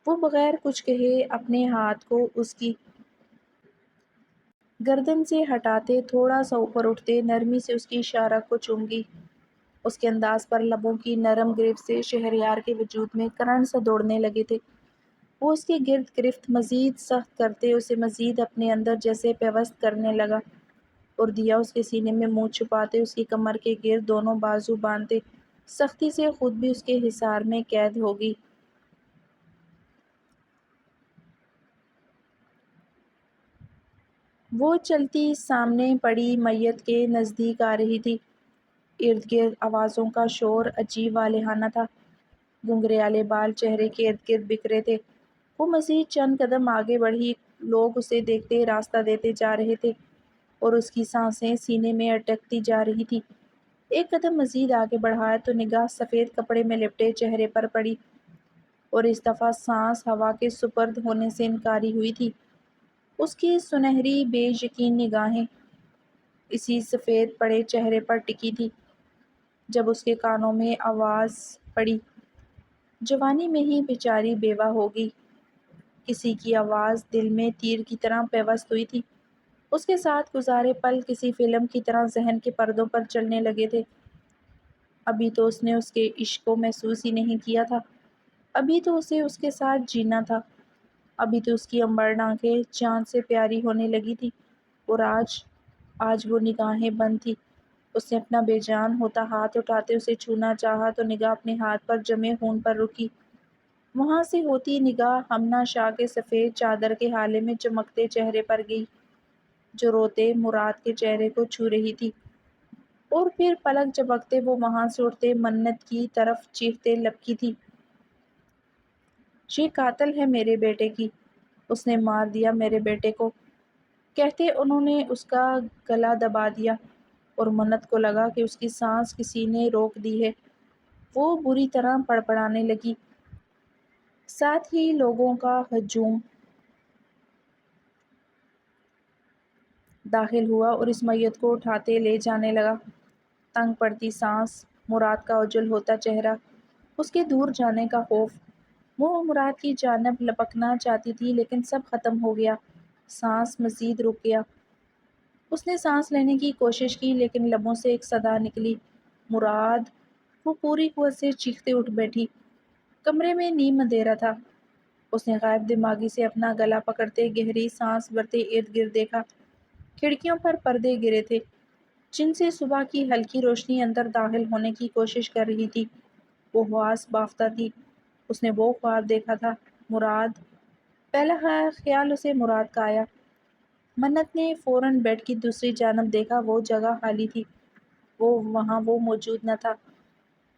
وہ بغیر کچھ کہے اپنے ہاتھ کو اس کی گردن سے ہٹاتے تھوڑا سا اوپر اٹھتے نرمی سے اس کی اشارہ کو چوم گئی۔ اس کے انداز پر لبوں کی نرم گرفت سے شہریار کے وجود میں کرنٹ سا دوڑنے لگے تھے۔ وہ اس کے گرد گرفت مزید سخت کرتے اسے مزید اپنے اندر جیسے پیوست کرنے لگا، اور دیا اس کے سینے میں منہ چھپاتے اس کی کمر کے گرد دونوں بازو باندھتے سختی سے خود بھی اس کے حصار میں قید ہو گئی۔ وہ چلتی سامنے پڑی میت کے نزدیک آ رہی تھی۔ ارد گرد آوازوں کا شور عجیب والہانہ تھا۔ گھنگریالے بال چہرے کے ارد گرد بکھرے تھے۔ وہ مزید چند قدم آگے بڑھی، لوگ اسے دیکھتے راستہ دیتے جا رہے تھے اور اس کی سانسیں سینے میں اٹکتی جا رہی تھی۔ ایک قدم مزید آگے بڑھایا تو نگاہ سفید کپڑے میں لپٹے چہرے پر پڑی، اور اس دفعہ سانس ہوا کے سپرد ہونے سے انکاری ہوئی تھی۔ اس کی سنہری بے یقین نگاہیں اسی سفید پڑے چہرے پر ٹکی تھی۔ جب اس کے کانوں میں آواز پڑی، جوانی میں ہی بیچاری بیوہ ہو گئی، کسی کی آواز دل میں تیر کی طرح پیوست ہوئی تھی۔ اس کے ساتھ گزارے پل کسی فلم کی طرح ذہن کے پردوں پر چلنے لگے تھے۔ ابھی تو اس نے اس کے عشق کو محسوس ہی نہیں کیا تھا، ابھی تو اسے اس کے ساتھ جینا تھا، ابھی تو اس کی امبرن آنکھیں چاند سے پیاری ہونے لگی تھی، اور آج وہ نگاہیں بند تھی۔ اس نے اپنا بے جان ہوتا ہاتھ اٹھاتے اسے چھونا چاہا تو نگاہ اپنے ہاتھ پر جمے خون پر رکی۔ وہاں سے ہوتی نگاہ ہمنا شاہ کے سفید چادر کے ہالے میں چمکتے چہرے پر گئی، جو روتے مراد کے چہرے کو چھو رہی تھی، اور پھر پلک جھپکتے وہ وہاں سے اٹھتے منت کی طرف چیختے لپکی تھی، یہ قاتل ہے میرے بیٹے کی، اس نے مار دیا میرے بیٹے کو۔ کہتے انہوں نے اس کا گلا دبا دیا، اور منت کو لگا کہ اس کی سانس کسی نے روک دی ہے۔ وہ بری طرح پڑپڑانے لگی۔ ساتھ ہی لوگوں کا ہجوم داخل ہوا اور اس میت کو اٹھاتے لے جانے لگا۔ تنگ پڑتی سانس، مراد کا اوجھل ہوتا چہرہ، اس کے دور جانے کا خوف۔ وہ مراد کی جانب لپکنا چاہتی تھی لیکن سب ختم ہو گیا۔ سانس مزید رک گیا۔ اس نے سانس لینے کی کوشش کی لیکن لبوں سے ایک صدا نکلی، مراد! وہ پوری قوت سے چیختے اٹھ بیٹھی۔ کمرے میں نیم اندھیرا تھا۔ اس نے غائب دماغی سے اپنا گلا پکڑتے گہری سانس بھرتے ارد گرد دیکھا۔ کھڑکیوں پر پردے گرے تھے جن سے صبح کی ہلکی روشنی اندر داخل ہونے کی کوشش کر رہی تھی۔ وہ حواس بافتہ تھی۔ اس نے وہ خواب دیکھا تھا، مراد! پہلا خیال اسے مراد کا آیا۔ منت نے فوراً بیڈ کی دوسری جانب دیکھا، وہ جگہ خالی تھی، وہ موجود نہ تھا۔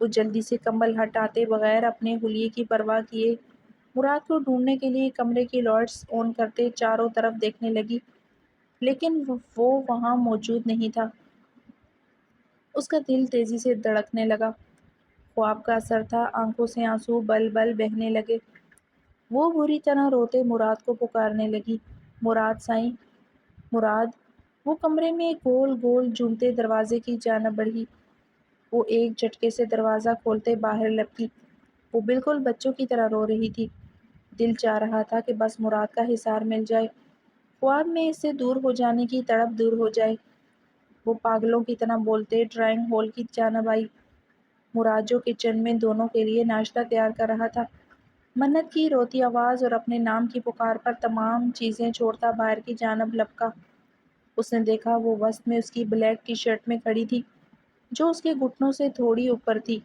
وہ جلدی سے کمبل ہٹاتے بغیر اپنے حلیے کی پرواہ کیے مراد کو ڈھونڈنے کے لیے کمرے کی لائٹس آن کرتے چاروں طرف دیکھنے لگی، لیکن وہ وہاں موجود نہیں تھا۔ اس کا دل تیزی سے دھڑکنے لگا۔ خواب کا اثر تھا، آنکھوں سے آنسو بل بل بہنے لگے۔ وہ بری طرح روتے مراد کو پکارنے لگی، مراد سائیں، مراد! وہ کمرے میں گول گول جھومتے دروازے کی جانب بڑھی۔ وہ ایک جھٹکے سے دروازہ کھولتے باہر لپکی۔ وہ بالکل بچوں کی طرح رو رہی تھی۔ دل چاہ رہا تھا کہ بس مراد کا حصار مل جائے، خواب میں اس سے دور ہو جانے کی تڑپ دور ہو جائے۔ وہ پاگلوں کی طرح بولتے ڈرائنگ ہال کی جانب آئی۔ مراد جو کچن میں دونوں کے لیے ناشتہ تیار کر رہا تھا، منت کی روتی آواز اور اپنے نام کی پکار پر تمام چیزیں چھوڑتا باہر کی جانب لپکا۔ اس نے دیکھا وہ وسط میں اس کی بلیک ٹی شرٹ میں کھڑی تھی جو اس کے گھٹنوں سے تھوڑی اوپر تھی،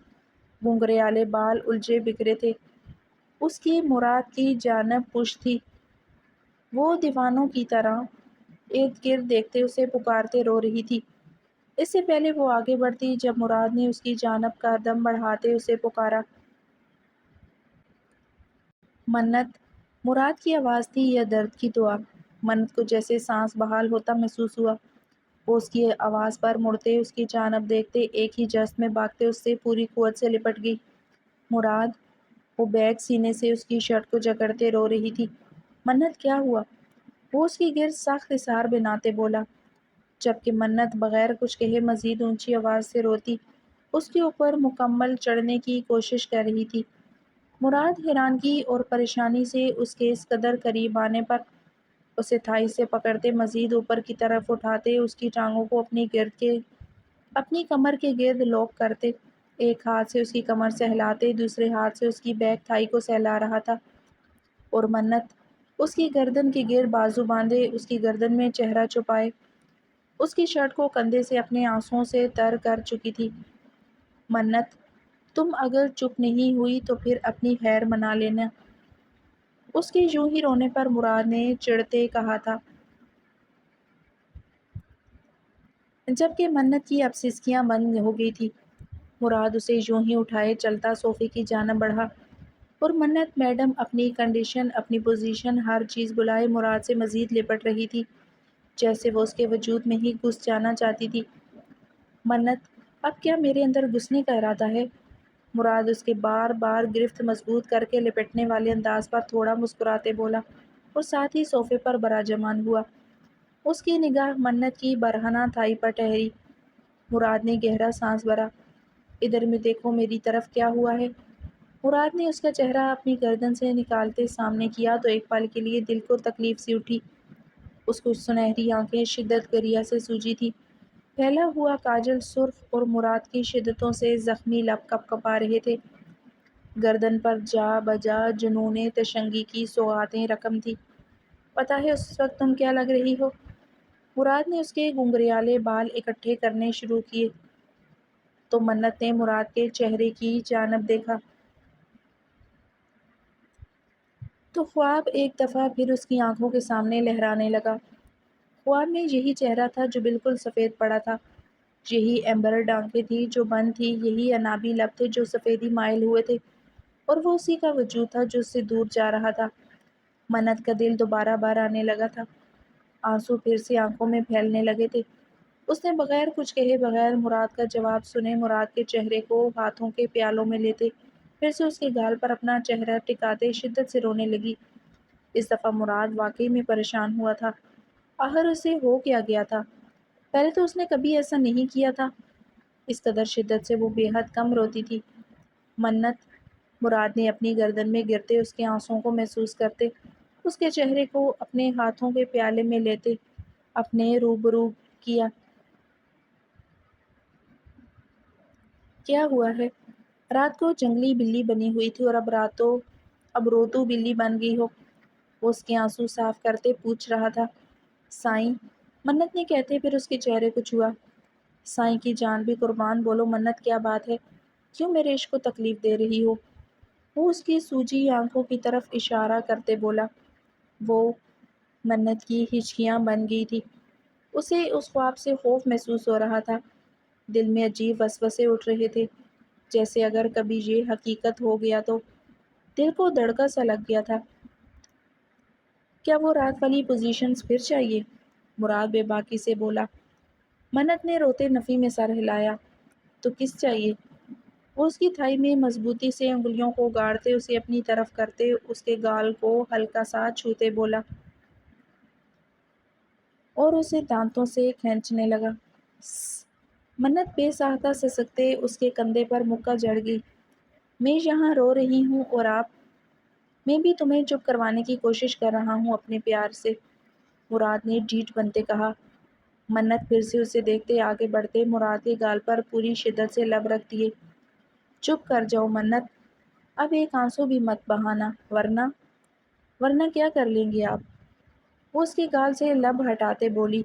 گھنگریالے بال الجھے بکھرے تھے، اس کی مراد کی جانب پش تھی۔ وہ دیوانوں کی طرح ارد گرد دیکھتے اسے پکارتے رو رہی تھی۔ اس سے پہلے وہ آگے بڑھتی جب مراد نے اس کی جانب قدم بڑھاتے اسے پکارا، منت! مراد کی آواز تھی یا درد کی دعا؟ منت کو جیسے سانس بحال ہوتا محسوس ہوا۔ وہ اس کی آواز پر مڑتے اس کی جانب دیکھتے ایک ہی جست میں بھاگتے اس سے پوری قوت سے لپٹ گئی، مراد! وہ بیگ سینے سے اس کی شرٹ کو جکڑتے رو رہی تھی، منت کیا ہوا؟ وہ اس کی گرد سخت اظہار بناتے بولا، جبکہ منت بغیر کچھ کہے مزید اونچی آواز سے روتی اس کے اوپر مکمل چڑھنے کی کوشش کر رہی تھی۔ مراد حیرانگی اور پریشانی سے اس کے اس قدر قریب آنے پر اسے تھائی سے پکڑتے مزید اوپر کی طرف اٹھاتے، اس کی ٹانگوں کو اپنی کمر کے گرد لاک کرتے، ایک ہاتھ سے اس کی کمر سہلاتے، دوسرے ہاتھ سے اس کی بیک تھائی کو سہلا رہا تھا، اور منت اس کی گردن کے گرد بازو باندھے، اس کی گردن میں چہرہ چھپائے، اس کی شرٹ کو کندھے سے اپنے آنسوؤں سے تر کر چکی تھی۔ منت، تم اگر چپ نہیں ہوئی تو پھر اپنی خیر منا لینا، اس کے یوں ہی رونے پر مراد نے چڑھتے کہا تھا، جبکہ منت کی اب سسکیاں بند ہو گئی تھی۔ مراد اسے یوں ہی اٹھائے چلتا صوفے کی جانب بڑھا، اور منت میڈم اپنی کنڈیشن، اپنی پوزیشن، ہر چیز بلائے مراد سے مزید لپٹ رہی تھی، جیسے وہ اس کے وجود میں ہی گھس جانا چاہتی تھی۔ منت، اب کیا میرے اندر گھسنے کا ارادہ ہے؟ مراد اس کے بار بار گرفت مضبوط کر کے لپٹنے والے انداز پر تھوڑا مسکراتے بولا، اور ساتھ ہی صوفے پر براجمان ہوا۔ اس کی نگاہ منت کی برہنہ تھائی پر ٹھہری۔ مراد نے گہرا سانس بھرا۔ ادھر میں دیکھو، میری طرف کیا ہوا ہے؟ مراد نے اس کا چہرہ اپنی گردن سے نکالتے سامنے کیا تو ایک پل کے لیے دل کو تکلیف سی اٹھی۔ اس کو سنہری آنکھیں شدت گریہ سے سوجی تھی، پھیلا ہوا کاجل سرخ، اور مراد کی شدتوں سے زخمی لب کپ کپا رہے تھے۔ گردن پر جا بجا جنون تشنگی کی سوغاتیں رقم تھی۔ پتہ ہے اس وقت تم کیا لگ رہی ہو؟ مراد نے اس کے گھنگریالے بال اکٹھے کرنے شروع کیے تو منت نے مراد کے چہرے کی جانب دیکھا تو خواب ایک دفعہ پھر اس کی آنکھوں کے سامنے لہرانے لگا۔ خواب میں یہی چہرہ تھا جو بالکل سفید پڑا تھا، یہی ایمبرڈ آنکھیں تھیں جو بند تھی، یہی انابی لب تھے جو سفیدی مائل ہوئے تھے، اور وہ اسی کا وجود تھا جو اس سے دور جا رہا تھا۔ منت کا دل دوبارہ بار آنے لگا تھا، آنسو پھر سے آنکھوں میں پھیلنے لگے تھے۔ اس نے بغیر کچھ کہے، بغیر مراد کا جواب سنے، مراد کے چہرے کو ہاتھوں کے پیالوں میں لیتے پھر سے اس کے گال پر اپنا چہرہ ٹکاتے شدت سے رونے لگی۔ اس دفعہ مراد واقعی میں پریشان ہوا تھا۔ آخر اسے ہو کیا گیا تھا؟ پہلے تو اس نے کبھی ایسا نہیں کیا تھا۔ اس قدر شدت سے وہ بے حد کم روتی تھی۔ منت، مراد نے اپنی گردن میں گرتے اس کے آنسوؤں کو محسوس کرتے، اس کے چہرے کو اپنے ہاتھوں کے پیالے میں لیتے اپنے روبرو کیا۔ کیا ہوا ہے؟ رات کو جنگلی بلی بنی ہوئی تھی اور اب روتو بلی بن گئی ہو؟ وہ اس کے آنسو صاف کرتے پوچھ رہا تھا۔ سائیں، منت نے کہتے پھر اس کے چہرے کو چھوا۔ سائیں کی جان بھی قربان، بولو منت، کیا بات ہے؟ کیوں میرے عشق کو تکلیف دے رہی ہو؟ وہ اس کی سوجی آنکھوں کی طرف اشارہ کرتے بولا۔ وہ منت کی ہچکیاں بن گئی تھی، اسے اس خواب سے خوف محسوس ہو رہا تھا، دل میں عجیب وسوسے اٹھ رہے تھے، جیسے اگر کبھی یہ حقیقت ہو گیا تو۔ دل کو دھڑکا سا لگ گیا تھا۔ کیا وہ رات والی پوزیشنز پھر چاہیے؟ مراد بے باکی سے بولا۔ منت نے روتے نفی میں سر ہلایا۔ تو کس چاہیے؟ وہ اس کی تھائی میں مضبوطی سے انگلیوں کو گاڑتے اسے اپنی طرف کرتے اس کے گال کو ہلکا سا چھوتے بولا، اور اسے دانتوں سے کھینچنے لگا۔ منت بے ساختہ سسکتے اس کے کندھے پر مکہ جڑ گئی۔ میں یہاں رو رہی ہوں اور آپ؟ میں بھی تمہیں چپ کروانے کی کوشش کر رہا ہوں اپنے پیار سے، مراد نے ڈھیٹ بنتے کہا۔ منت پھر سے اسے دیکھتے آگے بڑھتے مراد کے گال پر پوری شدت سے لب رکھ دیے۔ چپ کر جاؤ منت، اب ایک آنسو بھی مت بہانا، ورنہ کیا کر لیں گے آپ؟ وہ اس کے گال سے لب ہٹاتے بولی۔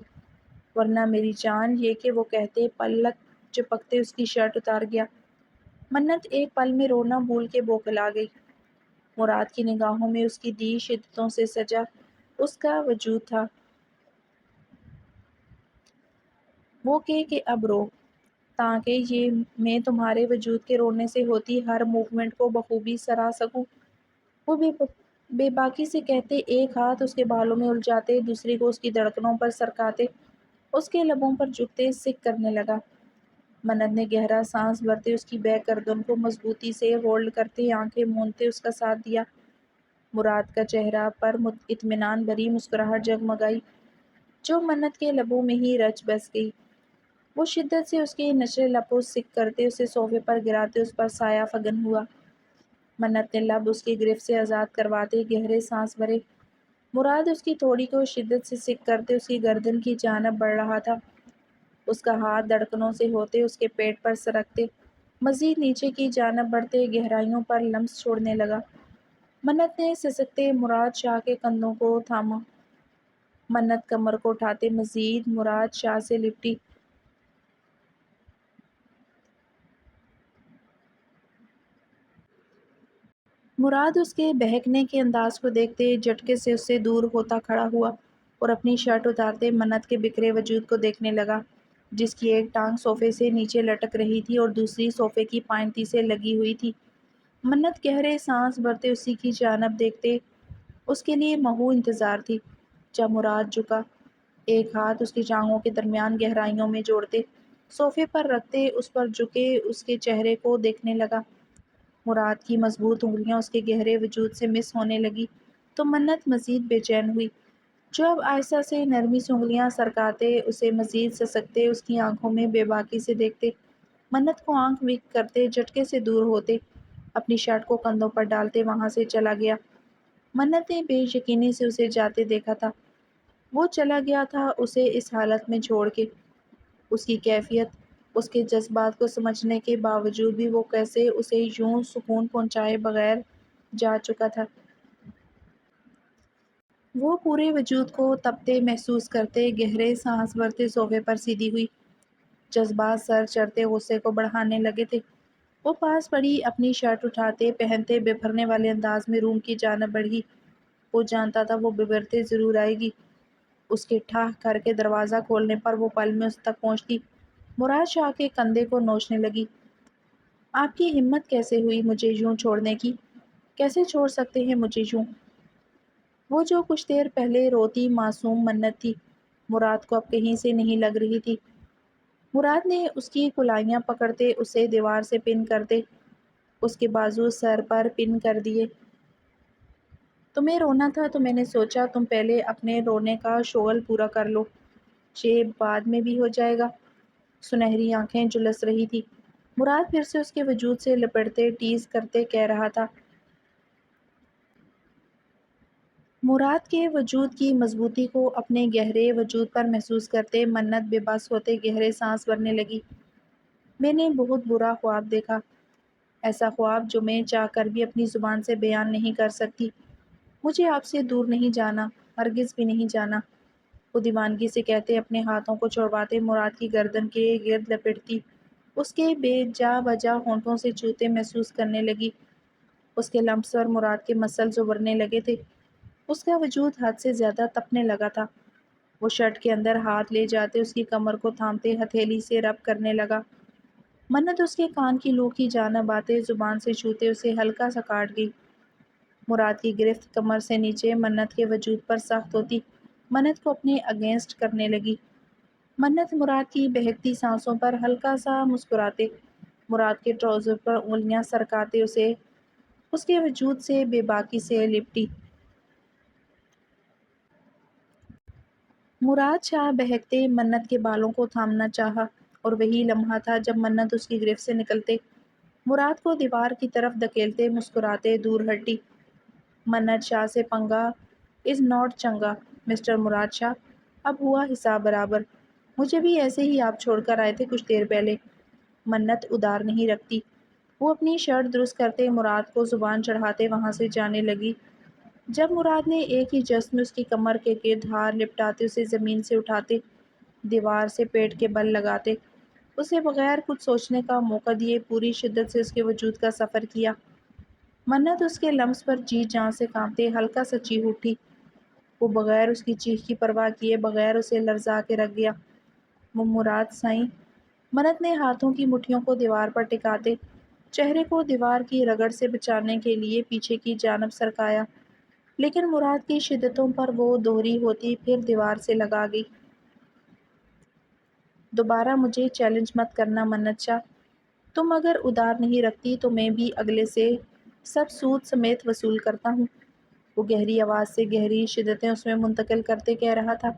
ورنہ میری جان، یہ کہ وہ کہتے پلک چپکتے اس کی شرٹ اتار گیا۔ منت ایک پل میں رونا بھول کے بوکھلا گئی۔ مراد کی نگاہوں میں اس کی دی شدتوں سے سجا اس کا وجود تھا۔ وہ کہ اب رو، تاکہ یہ میں تمہارے وجود کے رونے سے ہوتی ہر موومنٹ کو بخوبی سرا سکوں۔ وہ بے باکی سے کہتے ایک ہاتھ اس کے بالوں میں الجھاتے، دوسری کو اس کی دھڑکنوں پر سرکاتے اس کے لبوں پر جھکتے سک کرنے لگا۔ منت نے گہرا سانس بھرتے اس کی بیک گردن کو مضبوطی سے ہولڈ کرتے آنکھیں موندتے اس کا ساتھ دیا۔ مراد کا چہرہ پر اطمینان بھری مسکراہٹ جگمگائی جو منت کے لبوں میں ہی رچ بس گئی۔ وہ شدت سے اس کے نچلے لب کو سک کرتے اسے صوفے پر گراتے اس پر سایہ فگن ہوا۔ منت نے لب اس کی گرفت سے آزاد کرواتے گہرے سانس بھرے مراد اس کی تھوڑی کو شدت سے سک کرتے اس کی گردن کی جانب بڑھ رہا تھا۔ اس کا ہاتھ دھڑکنوں سے ہوتے اس کے پیٹ پر سرکتے مزید نیچے کی جانب بڑھتے گہرائیوں پر لمس چھوڑنے لگا۔ منت نے سسکتے مراد شاہ کے کندھوں کو تھاما۔ منت کمر کو اٹھاتے مزید مراد شاہ سے لپٹی۔ مراد اس کے بہکنے کے انداز کو دیکھتے جھٹکے سے اس سے دور ہوتا کھڑا ہوا اور اپنی شرٹ اتارتے منت کے بکھرے وجود کو دیکھنے لگا، جس کی ایک ٹانگ صوفے سے نیچے لٹک رہی تھی اور دوسری صوفے کی پائنتی سے لگی ہوئی تھی۔ منت گہرے سانس بھرتے اسی کی جانب دیکھتے، اس کے لیے محو انتظار تھی۔ جب مراد جھکا، ایک ہاتھ اس کی ٹانگوں کے درمیان گہرائیوں میں جوڑتے صوفے پر رکھتے اس پر جھکے اس کے چہرے کو دیکھنے لگا۔ مراد کی مضبوط انگلیاں اس کے گہرے وجود سے مس ہونے لگی تو منت مزید بے چین ہوئی۔ جو اب آہستہ سے نرمی سے انگلیاں سرکاتے اسے مزید سسکتے اس کی آنکھوں میں بے باکی سے دیکھتے، منت کو آنکھ وک کرتے جھٹکے سے دور ہوتے، اپنی شرٹ کو کندھوں پر ڈالتے وہاں سے چلا گیا۔ منت نے بے یقینی سے اسے جاتے دیکھا تھا۔ وہ چلا گیا تھا اسے اس حالت میں چھوڑ کے۔ اس کی کیفیت، اس کے جذبات کو سمجھنے کے باوجود بھی وہ کیسے اسے یوں سکون پہنچائے بغیر جا چکا تھا۔ وہ پورے وجود کو تپتے محسوس کرتے گہرے سانس بھرتے صوفے پر سیدھی ہوئی۔ جذبات سر چڑھتے غصے کو بڑھانے لگے تھے۔ وہ پاس پڑی اپنی شرٹ اٹھاتے پہنتے بپھرنے والے انداز میں روم کی جانب بڑھی۔ وہ جانتا تھا وہ ببرتے ضرور آئے گی۔ اس کے ٹھاہ کر کے دروازہ کھولنے پر وہ پل میں اس تک پہنچتی، مراد شاہ کے کندھے کو نوچنے لگی۔ آپ کی ہمت کیسے ہوئی مجھے یوں چھوڑنے کی؟ کیسے چھوڑ سکتے ہیں مجھے یوں؟ وہ جو کچھ دیر پہلے روتی معصوم منت تھی، مراد کو اب کہیں سے نہیں لگ رہی تھی۔ مراد نے اس کی کلائیاں پکڑتے اسے دیوار سے پن کرتے اس کے بازو سر پر پن کر دیے۔ تمہیں رونا تھا تو میں نے سوچا تم پہلے اپنے رونے کا شغل پورا کر لو، یہ بعد میں بھی ہو جائے گا۔ سنہری آنکھیں جھلس رہی تھی۔ مراد پھر سے اس کے وجود سے لپٹتے ٹیز کرتے کہہ رہا تھا۔ مراد کے وجود کی مضبوطی کو اپنے گہرے وجود پر محسوس کرتے منت بے بس ہوتے گہرے سانس بھرنے لگی۔ میں نے بہت برا خواب دیکھا، ایسا خواب جو میں چاہ کر بھی اپنی زبان سے بیان نہیں کر سکتی۔ مجھے آپ سے دور نہیں جانا، ہرگز بھی نہیں جانا، وہ دیوانگی سے کہتے اپنے ہاتھوں کو چھڑواتے مراد کی گردن کے گرد لپٹتی اس کے بے جا بجا ہونٹوں سے چوتے محسوس کرنے لگی۔ اس کے لمس اور مراد کے مسلز ابھرنے لگے تھے۔ اس کا وجود حد سے زیادہ تپنے لگا تھا۔ وہ شرٹ کے اندر ہاتھ لے جاتے اس کی کمر کو تھامتے ہتھیلی سے رب کرنے لگا۔ منت اس کے کان کی لو کی جانب آتے زبان سے چھوتے اسے ہلکا سا کاٹ گئی۔ مراد کی گرفت کمر سے نیچے منت کے وجود پر سخت ہوتی منت کو اپنے اگینسٹ کرنے لگی۔ منت مراد کی بہکتی سانسوں پر ہلکا سا مسکراتے مراد کے ٹراؤزر پر انگلیاں سرکاتے اسے اس کے وجود سے بے باکی سے لپٹی۔ مراد شاہ بہکتے منت کے بالوں کو تھامنا چاہا اور وہی لمحہ تھا جب منت اس کی گرفت سے نکلتے مراد کو دیوار کی طرف دھکیلتے مسکراتے دور ہٹی۔ منت شاہ سے پنگا از ناٹ چنگا مسٹر مراد شاہ، اب ہوا حساب برابر۔ مجھے بھی ایسے ہی آپ چھوڑ کر آئے تھے کچھ دیر پہلے۔ منت ادار نہیں رکھتی، وہ اپنی شرٹ درست کرتے مراد کو زبان چڑھاتے وہاں سے جانے لگی۔ جب مراد نے ایک ہی جست میں اس کی کمر کے گرد ہار لپٹاتے اسے زمین سے اٹھاتے دیوار سے پیٹ کے بل لگاتے اسے بغیر کچھ سوچنے کا موقع دیے پوری شدت سے اس کے وجود کا سفر کیا، منت اس کے لمس پر جی جان سے کانپتے ہلکا سا چیخ اٹھی۔ وہ بغیر اس کی چیخ کی پرواہ کیے بغیر اسے لرزا کے رکھ گیا۔ وہ مراد سائیں، منت نے ہاتھوں کی مٹھیوں کو دیوار پر ٹکاتے چہرے کو دیوار کی رگڑ سے بچانے کے لیے پیچھے کی جانب سرکایا، لیکن مراد کی شدتوں پر وہ دوہری ہوتی پھر دیوار سے لگا گئی۔ دوبارہ مجھے چیلنج مت کرنا منت شاہ، تم اگر ادار نہیں رکھتی تو میں بھی اگلے سے سب سود سمیت وصول کرتا ہوں، وہ گہری آواز سے گہری شدتیں اس میں منتقل کرتے کہہ رہا تھا۔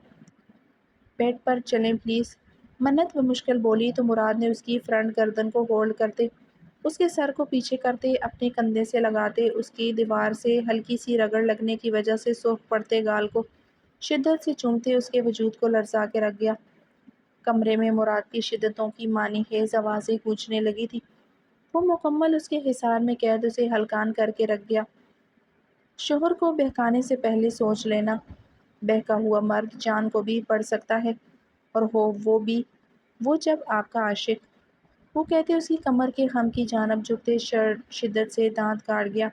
بیڈ پر چلیں پلیز، منت بمشکل بولی تو مراد نے اس کی فرنٹ گردن کو ہولڈ کرتے اس کے سر کو پیچھے کرتے، اپنے کندھے سے لگاتے، اس کی دیوار سے ہلکی سی رگڑ لگنے کی وجہ سے سرخ پڑتے گال کو شدت سے چومتے اس کے وجود کو لرزا کے رکھ گیا۔ کمرے میں مراد کی شدتوں کی معنی خیز آوازیں گونجنے لگی تھی۔ وہ مکمل اس کے حصار میں قید اسے ہلکان کر کے رکھ گیا۔ شوہر کو بہکانے سے پہلے سوچ لینا، بہکا ہوا مرد جان کو بھی پڑ سکتا ہے، اور ہو وہ بھی وہ جب آپ کا عاشق۔ وہ کہتے اس کی کمر کے خم کی جانب جھکتے شدت سے دانت کاٹ گیا۔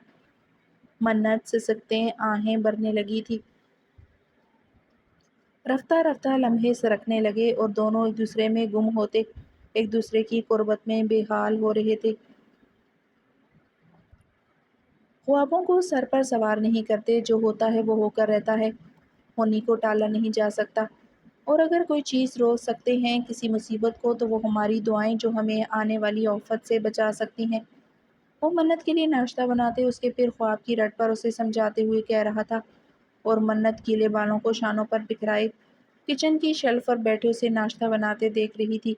منت سسکتے آہیں بھرنے لگی تھی۔ رفتہ رفتہ لمحے سرکنے لگے اور دونوں ایک دوسرے میں گم ہوتے، ایک دوسرے کی قربت میں بے حال ہو رہے تھے۔ خوابوں کو سر پر سوار نہیں کرتے، جو ہوتا ہے وہ ہو کر رہتا ہے، ہونے کو ٹالا نہیں جا سکتا، اور اگر کوئی چیز روک سکتے ہیں کسی مصیبت کو تو وہ ہماری دعائیں جو ہمیں آنے والی آفت سے بچا سکتی ہیں۔ وہ منت کے لیے ناشتہ بناتے، اس کے پھر خواب کی رٹ پر اسے سمجھاتے ہوئے کہہ رہا تھا، اور منت گیلے بالوں کو شانوں پر بکھرائے کچن کی شیلف پر بیٹھے اسے ناشتہ بناتے دیکھ رہی تھی۔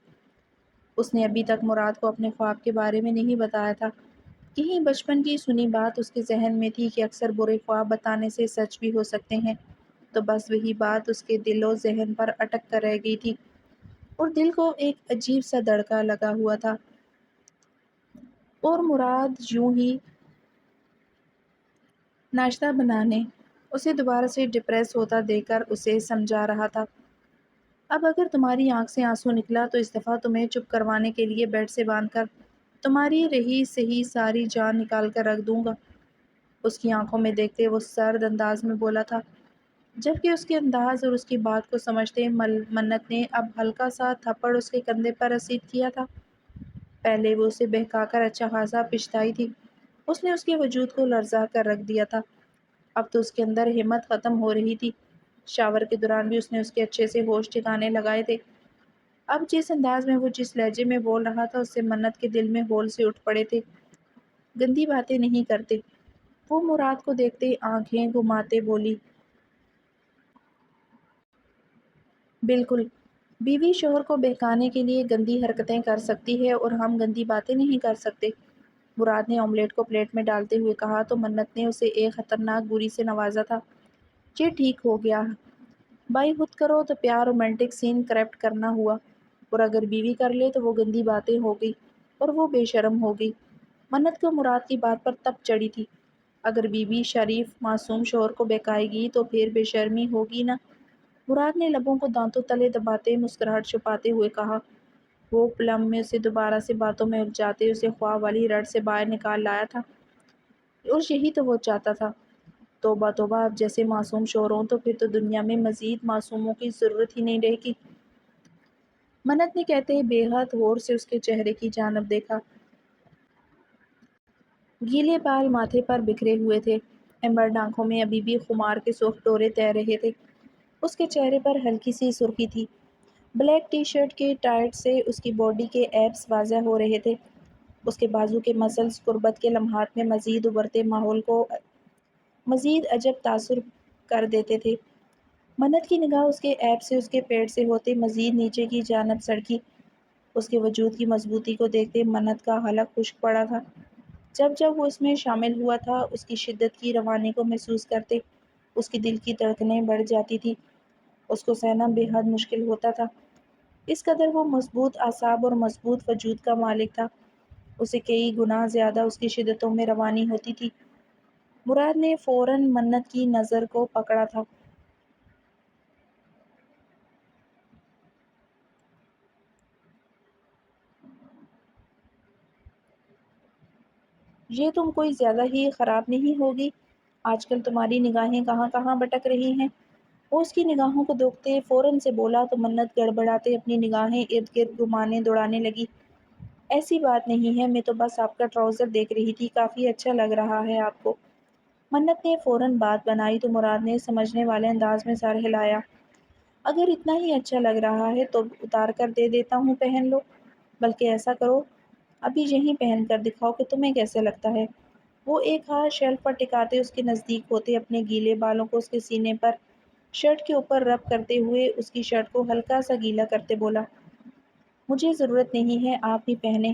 اس نے ابھی تک مراد کو اپنے خواب کے بارے میں نہیں بتایا تھا۔ یہی بچپن کی سنی بات اس کے ذہن میں تھی کہ اکثر برے خواب بتانے سے سچ بھی ہو سکتے ہیں، تو بس وہی بات اس کے دل و ذہن پر اٹک کر رہ گئی تھی، اور دل کو ایک عجیب سا دڑکا لگا ہوا تھا۔ اور مراد یوں ہی ناشتہ بنانے اسے دوبارہ سے ڈپریس ہوتا دیکھ کر اسے سمجھا رہا تھا، اب اگر تمہاری آنکھ سے آنسو نکلا تو اس دفعہ تمہیں چپ کروانے کے لیے بیڈ سے باندھ کر تمہاری رہی سہی ساری جان نکال کر رکھ دوں گا۔ اس کی آنکھوں میں دیکھتے وہ سرد انداز میں بولا تھا، جبکہ اس کے انداز اور اس کی بات کو سمجھتے منت نے اب ہلکا سا تھپڑ اس کے کندھے پر رسید کیا تھا۔ پہلے وہ اسے بہکا کر اچھا خاصا پچھتائی تھی، اس نے اس کے وجود کو لرزا کر رکھ دیا تھا، اب تو اس کے اندر ہمت ختم ہو رہی تھی۔ شاور کے دوران بھی اس نے اس کے اچھے سے ہوش ٹھکانے لگائے تھے۔ اب جس انداز میں وہ جس لہجے میں بول رہا تھا اس سے منت کے دل میں ہول سے اٹھ پڑے تھے۔ گندی باتیں نہیں کرتے، وہ مراد کو دیکھتے آنکھیں گھماتے بولی۔ بالکل، بیوی شوہر کو بہکانے کے لیے گندی حرکتیں کر سکتی ہے اور ہم گندی باتیں نہیں کر سکتے، مراد نے آملیٹ کو پلیٹ میں ڈالتے ہوئے کہا تو منت نے اسے ایک خطرناک بوری سے نوازا تھا۔ یہ ٹھیک ہو گیا، بائی خود کرو تو پیار رومانٹک سین کرپٹ کرنا ہوا، اور اگر بیوی کر لے تو وہ گندی باتیں ہو گئی اور وہ بے شرم ہو گئی۔ منت کو مراد کی بات پر تپ چڑھی تھی، اگر بیوی شریف معصوم شوہر کو بہکائے گی تو پھر بے شرمی ہوگی نا؟ مراد نے لبوں کو دانتوں تلے دباتے مسکراہٹ چھپاتے ہوئے کہا۔ وہ پلم میں اسے دوبارہ سے باتوں میں الجھاتے اسے خواب والی رٹ سے باہر نکال لایا تھا، اور یہی تو وہ چاہتا تھا۔ توبہ توبہ، اب جیسے معصوم شوہر ہوں تو پھر تو دنیا میں مزید معصوموں کی ضرورت ہی نہیں رہے گی، منت نے کہتے ہی بے حد غور سے اس کے چہرے کی جانب دیکھا۔ گیلے بال ماتھے پر بکھرے ہوئے تھے، ایمبرڈ آنکھوں میں ابھی بھی خمار کے سرخ ڈورے تیر رہے تھے، اس کے چہرے پر ہلکی سی سرخی تھی، بلیک ٹی شرٹ کے ٹائٹ سے اس کی باڈی کے ایبس واضح ہو رہے تھے، اس کے بازو کے مسلز قربت کے لمحات میں مزید ابھرتے ماحول کو مزید عجب تاثر کر دیتے تھے۔ منت کی نگاہ اس کے ایب سے اس کے پیٹ سے ہوتے مزید نیچے کی جانب سڑکی، اس کے وجود کی مضبوطی کو دیکھتے منت کا حلق خشک پڑا تھا۔ جب جب وہ اس میں شامل ہوا تھا اس کی شدت کی روانی کو محسوس کرتے اس کی دل کی دھڑکنیں بڑھ جاتی تھی، اس کو سہنا بے حد مشکل ہوتا تھا، اس قدر وہ مضبوط اعصاب اور مضبوط وجود کا مالک تھا، اسے کئی گنا زیادہ اس کی شدتوں میں روانی ہوتی تھی۔ مراد نے فوراً منت کی نظر کو پکڑا تھا۔ یہ تم کوئی زیادہ ہی خراب نہیں ہوگی؟ آج کل تمہاری نگاہیں کہاں کہاں بھٹک رہی ہیں؟ وہ اس کی نگاہوں کو دیکھتے فوراً سے بولا تو منت گڑبڑاتے اپنی نگاہیں ارد گرد گھمانے دوڑانے لگی۔ ایسی بات نہیں ہے، میں تو بس آپ کا ٹراؤزر دیکھ رہی تھی، کافی اچھا لگ رہا ہے آپ کو۔ منت نے فوراً بات بنائی تو مراد نے سمجھنے والے انداز میں سر ہلایا۔ اگر اتنا ہی اچھا لگ رہا ہے تو اتار کر دے دیتا ہوں، پہن لو، بلکہ ایسا کرو ابھی یہیں پہن کر دکھاؤ کہ تمہیں کیسے لگتا ہے۔ وہ ایک ہاتھ شیلف پر ٹکاتے اس کے نزدیک ہوتے اپنے گیلے بالوں کو اس کے سینے پر شرٹ کے اوپر رب کرتے ہوئے اس کی شرٹ کو ہلکا سا گیلا کرتے بولا، مجھے ضرورت نہیں ہے، آپ ہی پہنیں۔